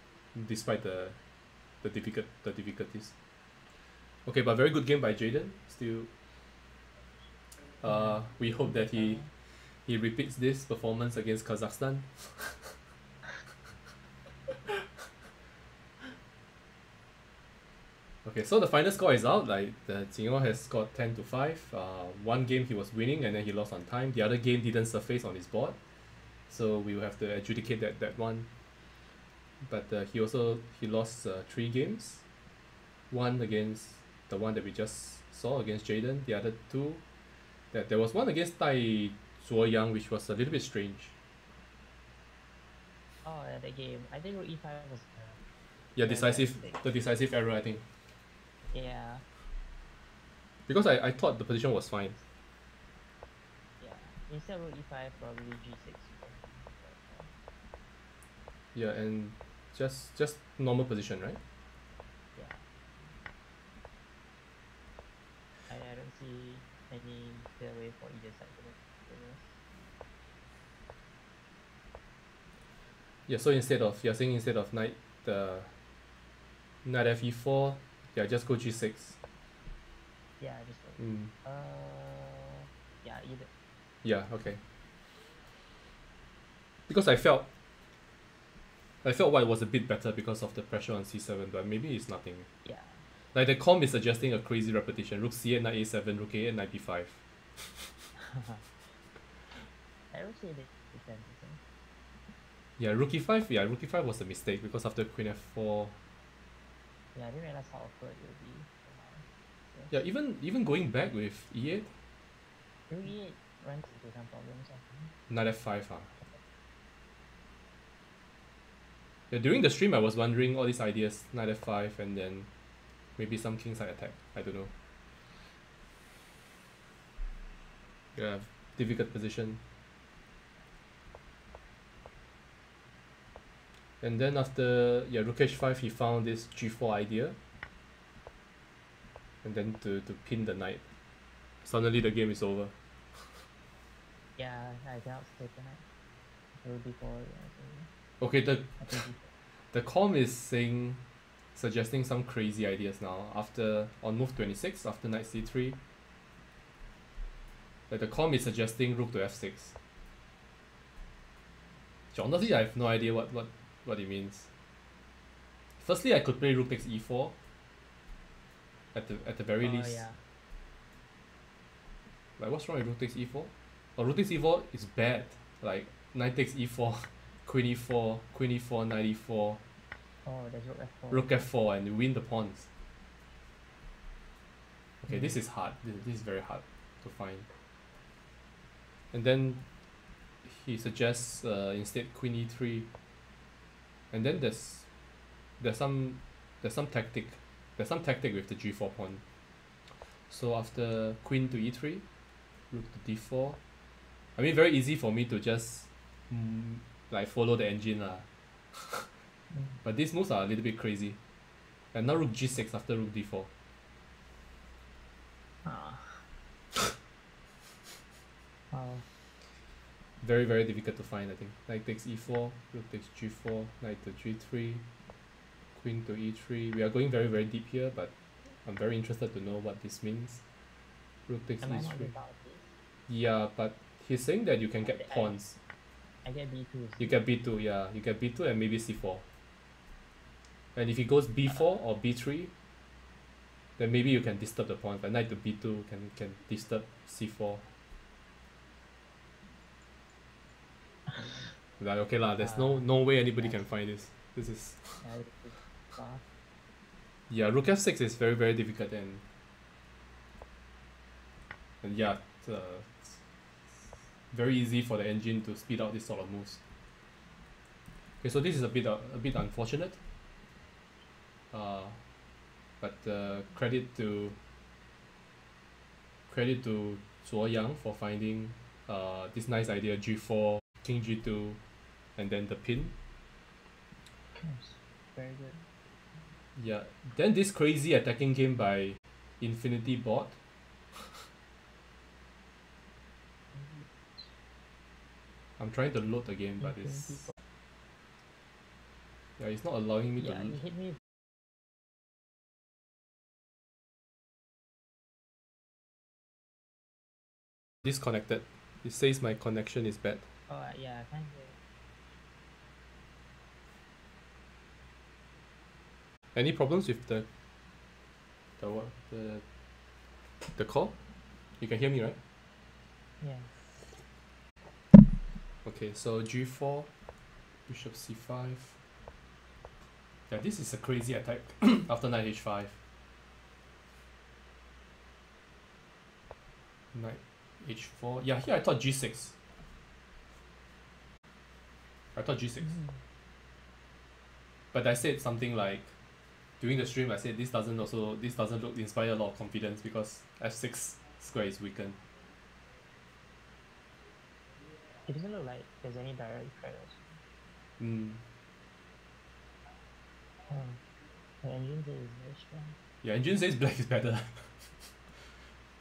despite the difficulties. Okay, but very good game by Jaden. Still, we hope that he repeats this performance against Kazakhstan. Okay, so the final score is out. Like the Jingyao has scored 10-5. One game he was winning and then he lost on time. The other game didn't surface on his board, so we will have to adjudicate that one. But he lost 3 games. One against the one that we just saw against Jaden. The other two, that there was one against Tai Zuoyang, which was a little bit strange. Oh, the game. I think rook e5 was Yeah, very decisive. bad mistake. The decisive error, I think. Yeah, Because I thought the position was fine. yeah. Instead of rook e5, probably g6. Yeah, and just normal position, right? Yeah. I don't see any clear way for either side to be honest. Yeah, so you're saying instead of knight fe4, yeah, just go g6. Yeah, just go. Mm. Yeah, either. Yeah, okay. Because I felt white was a bit better because of the pressure on c7, but maybe it's nothing. Yeah. Like the comp is suggesting a crazy repetition. Rook c8, knight a7, rook a8, knight b5. I would say that depends. Yeah, rook e5 was a mistake because after queen f4. Yeah, I didn't realize how awkward it would be. Yeah, even going back with e8, Rook e8 runs into some problems. knight f5, huh? Yeah, during the stream I was wondering all these ideas, knight f5 and then maybe some kingside attack. I don't know. Yeah, difficult position. And then after rook h5 he found this g4 idea. And then to pin the knight. Suddenly the game is over. Yeah, I cannot stay tonight. Rook d4, yeah. Okay, the com is suggesting some crazy ideas now. After on move 26, after knight c3. Like the com is suggesting rook to f6. So honestly, I have no idea what it means. Firstly, I could play rook takes e4 at the very least. Yeah. Like what's wrong with rook takes e4? Oh, rook takes e4 is bad. Like knight takes e4, queen e4, knight e4. Oh, there's rook f4. Rook f4 and you win the pawns. Okay, this is hard. This is very hard to find. And then he suggests instead queen e3. And then there's some tactic. There's some tactic with the g4 pawn. So after queen to e3, rook to d4. I mean, very easy for me to just like follow the engine lah. But these moves are a little bit crazy. And now rook g6 after rook d4. Very, very difficult to find, I think. Knight takes e4, rook takes g4, knight to g3, queen to e3. We are going very, very deep here, but I'm very interested to know what this means. Rook takes Am I e3. not without this? Yeah, but he's saying that you can get pawns. I get b2. You get b2, yeah. You get b2 and maybe c4. And if he goes b4 or b3, then maybe you can disturb the pawn. But knight to b2 can disturb c4. Like, okay lah, there's no way anybody can find this. This is yeah, rook f6 is very, very difficult and yeah, it's very easy for the engine to speed out this sort of moves. Okay, so this is a bit unfortunate. But credit to Zuoyang for finding this nice idea, g4, king g2, and then the pin. Very good. Yeah, then this crazy attacking game by Infinity Bot. I'm trying to load the game, but it's not allowing me to. You hit me. Disconnected. It says my connection is bad. Oh yeah, I can't hear. Any problems with the The what? The call? You can hear me, right? Yeah. Okay, so g4, bishop c5. Yeah, this is a crazy attack after knight h5. Knight h4. Yeah, here I thought g6. I thought g6. But I said something like, during the stream I said this doesn't look inspire a lot of confidence because f6 square is weakened. It doesn't look like there's any direct threat also. The engine says it's very strong. Yeah, engine says black is better.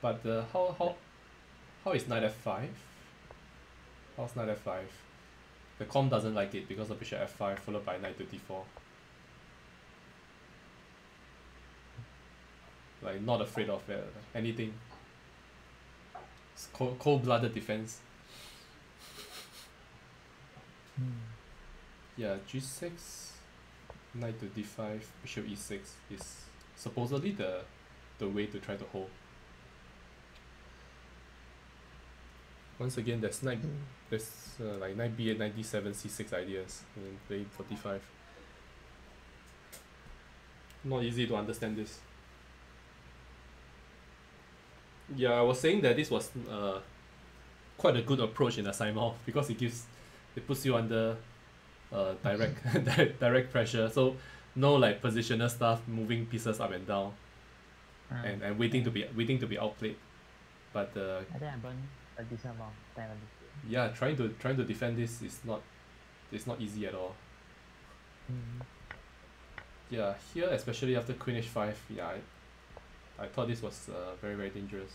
But how is knight f5? How's knight f5? The com doesn't like it because of bishop f5 followed by knight to d4. Like not afraid of anything. It's cold-blooded defense. Yeah, g6, knight to d5, bishop e6 is supposedly the way to try to hold. Once again, there's like knight b8, knight d7, c6 ideas, and then play for d5. Not easy to understand this. Yeah, I was saying that this was quite a good approach in the Simul because it puts you under direct pressure. So no like positional stuff, moving pieces up and down, and waiting to be outplayed. But I think I burned a decent amount of time on this game. yeah, trying to defend this is not easy at all. Yeah, here especially after queen h5, yeah, I thought this was very, very dangerous.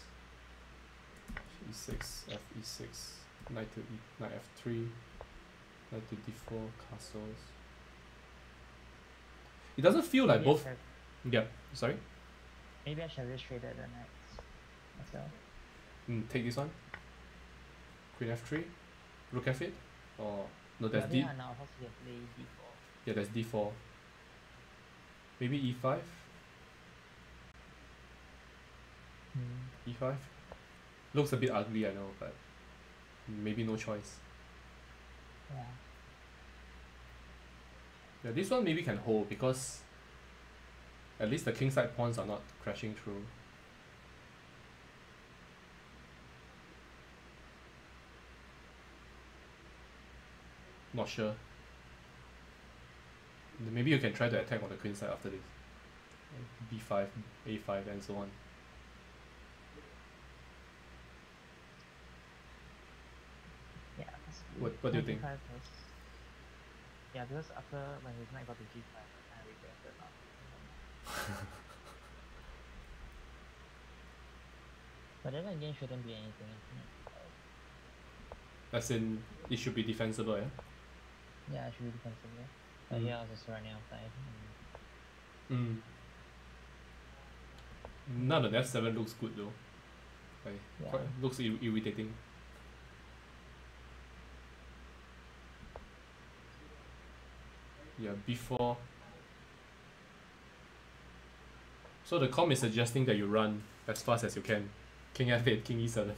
e6, f e6, knight f3, knight to d4, castles. It doesn't feel like both. Yeah, sorry. Maybe I should have just traded the knights myself. Take this one. Queen f3, rook f8, or no? There's d. Now of course you can play d4. Yeah, there's d4. Maybe e5. e5. Looks a bit ugly, I know, but maybe no choice. Yeah, this one maybe can hold because at least the kingside pawns are not crashing through. Not sure. Maybe you can try to attack on the queen side after this. b5, a5, and so on. Yeah. What do you think? Yeah, because after when his knight got to g5, I regretted not. But then again, shouldn't be anything. As in, it should be defensible, yeah? Yeah, it should be defensible. But here I was just running out of time. None of f7 looks good though. Like, Yeah. looks irritating. Yeah, b4. So the com is suggesting that you run as fast as you can. King f8, king e7.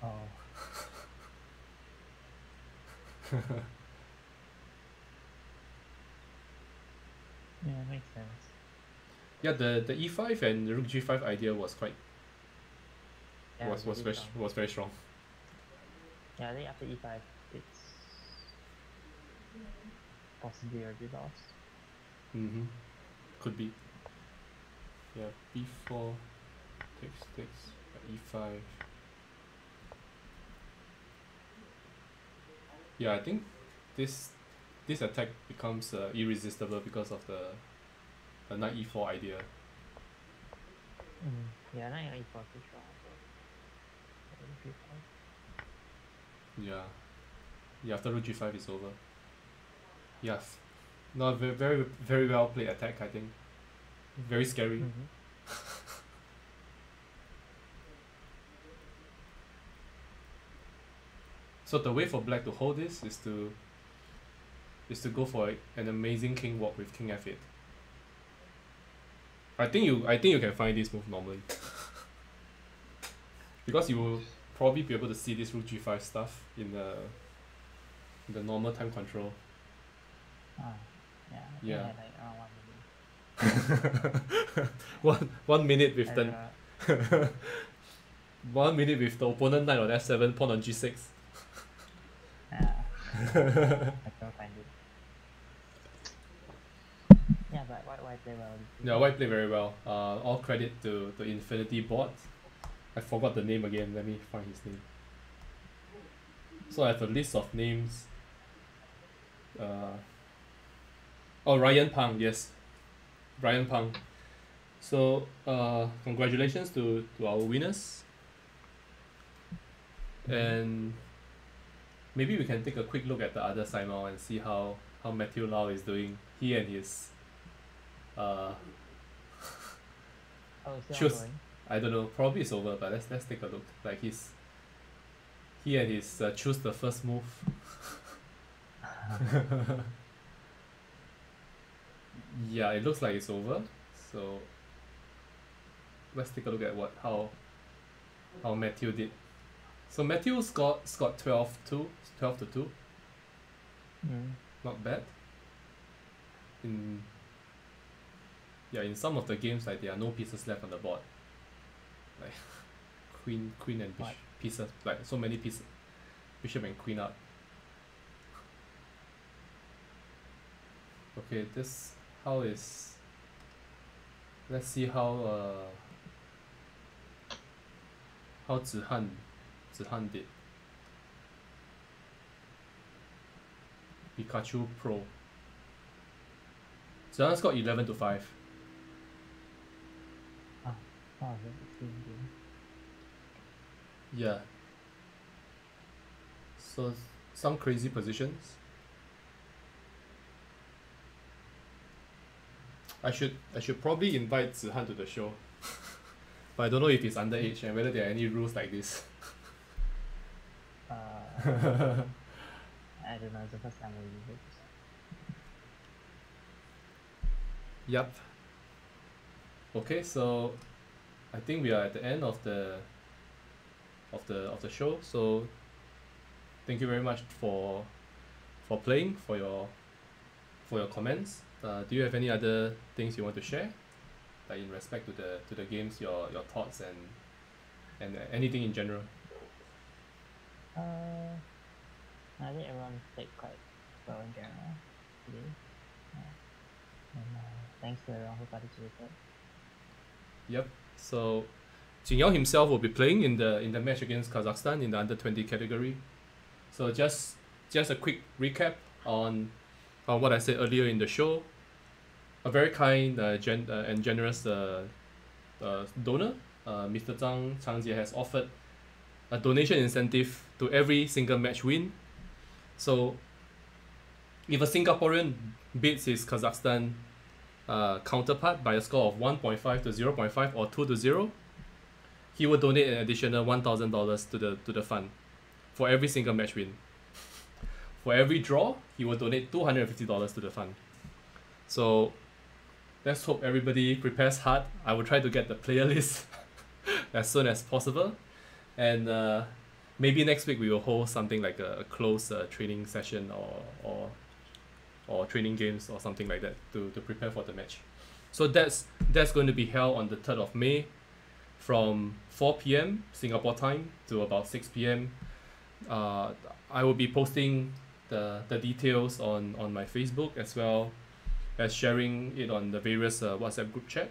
Oh. Yeah, makes sense. Yeah, the e5 and rook g5 idea was quite Yeah, was very strong. Yeah, I think after e5, it's possibly a bit lost. Could be. Yeah, b4 takes e5. Yeah, I think this attack becomes irresistible because of the knight e4 idea. Yeah, knight e4 is strong. Yeah. Yeah, after rook g5 is over. Yes. Not very, very, very well played attack, I think. Very scary. So the way for black to hold this is to go for an amazing king walk with king f8. I think you can find this move normally. Because you will probably be able to see this rook g5 stuff in the normal time control. Ah, yeah. I Yeah. think I like around 1 minute. 1 minute with And, the 1 minute with the opponent knight on f7, pawn on g6. I can't find it. Yeah, but why play well? Yeah, white played very well. All credit to the Infinity bot. I forgot the name again. Let me find his name. So I have a list of names. Ryan Pang, yes. Ryan Pang. So congratulations to our winners. And maybe we can take a quick look at the other side now and see how Matthew Lau is doing. He and his Still choose. ongoing? I don't know. Probably it's over, but let's take a look. Like he and his choose the first move. Yeah, it looks like it's over. So let's take a look at how Matthew did. So Matthew scored 12 to 2. Not bad. In some of the games, like there are no pieces left on the board. Like queen and What? pieces, like so many pieces, bishop and queen up. Okay, let's see how Zihan did. Pikachu Pro. Zihan scored 11 to 5. Yeah. So some crazy positions. I should probably invite Zihan to the show. But I don't know if he's underage and whether there are any rules like this. I don't know, it's the first time I use it. Yep. Okay, so I think we are at the end of the show. So thank you very much for playing, for your comments. Do you have any other things you want to share, like in respect to the games, your thoughts and anything in general? I think everyone played quite well in general today. And thanks to everyone who participated. Yep. So Jingyao himself will be playing in the match against Kazakhstan in the under 20 category. So just a quick recap on what I said earlier in the show. A very kind and generous donor, Mr. Chang Jie has offered a donation incentive to every single match win. So if a Singaporean beats his Kazakhstan counterpart by a score of 1.5 to 0.5 or 2 to 0, he will donate an additional $1,000 to the fund for every single match win. For every draw, he will donate $250 to the fund. So let's hope everybody prepares hard. I will try to get the player list as soon as possible. And maybe next week we will hold something like a close training session or training games or something like that to prepare for the match. So that's going to be held on the 3rd of May from 4 p.m. Singapore time to about 6 p.m. I will be posting the details on my Facebook as well as sharing it on the various WhatsApp group chats.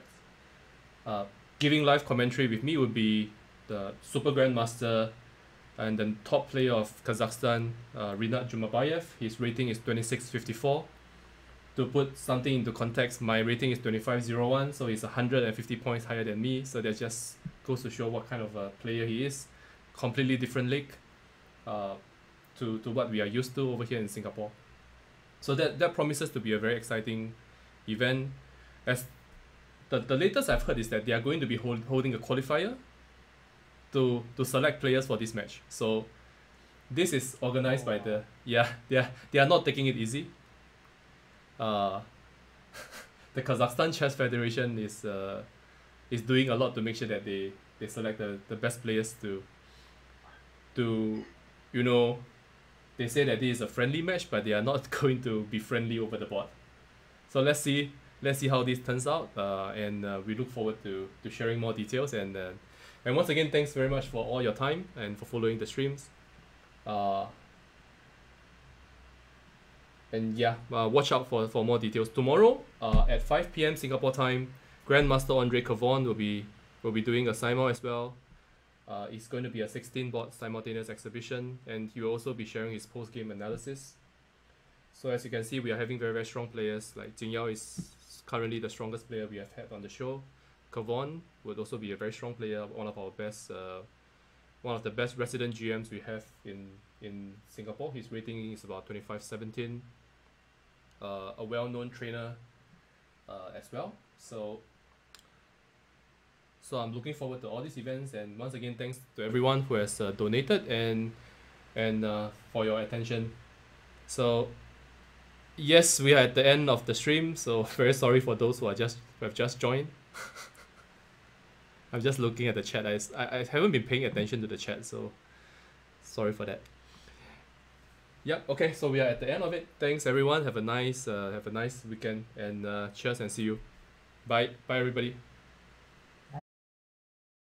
Giving live commentary with me would be the Super Grandmaster and the top player of Kazakhstan, Rinat Jumabayev. His rating is 2654. To put something into context, my rating is 2501, so he's 150 points higher than me. So that just goes to show what kind of a player he is. Completely different league to what we are used to over here in Singapore. So that promises to be a very exciting event. As the latest I've heard is that they are going to be holding a qualifier to select players for this match. So this is organized by they are not taking it easy. the Kazakhstan Chess Federation is doing a lot to make sure that they select the best players to you know, they say that this is a friendly match, but they are not going to be friendly over the board. So let's see how this turns out, and we look forward to sharing more details. And once again, thanks very much for all your time and for following the streams. And yeah, watch out for more details. Tomorrow, at 5 p.m. Singapore time, Grandmaster Andre Cavon will be doing a Simul as well. It's going to be a 16-board simultaneous exhibition, and he will also be sharing his post-game analysis. So as you can see, we are having very, very strong players. Like Jingyao is currently the strongest player we have had on the show. Cavon would also be a very strong player, one of the best resident GMs we have in Singapore. His rating is about 25-17. A well-known trainer as well. So I'm looking forward to all these events, and once again, thanks to everyone who has donated and for your attention. So yes, we are at the end of the stream, so very sorry for those who have just joined. I'm just looking at the chat. I haven't been paying attention to the chat, so sorry for that. Yep. Okay. So we are at the end of it. Thanks everyone. Have a nice weekend, and cheers and see you. Bye everybody.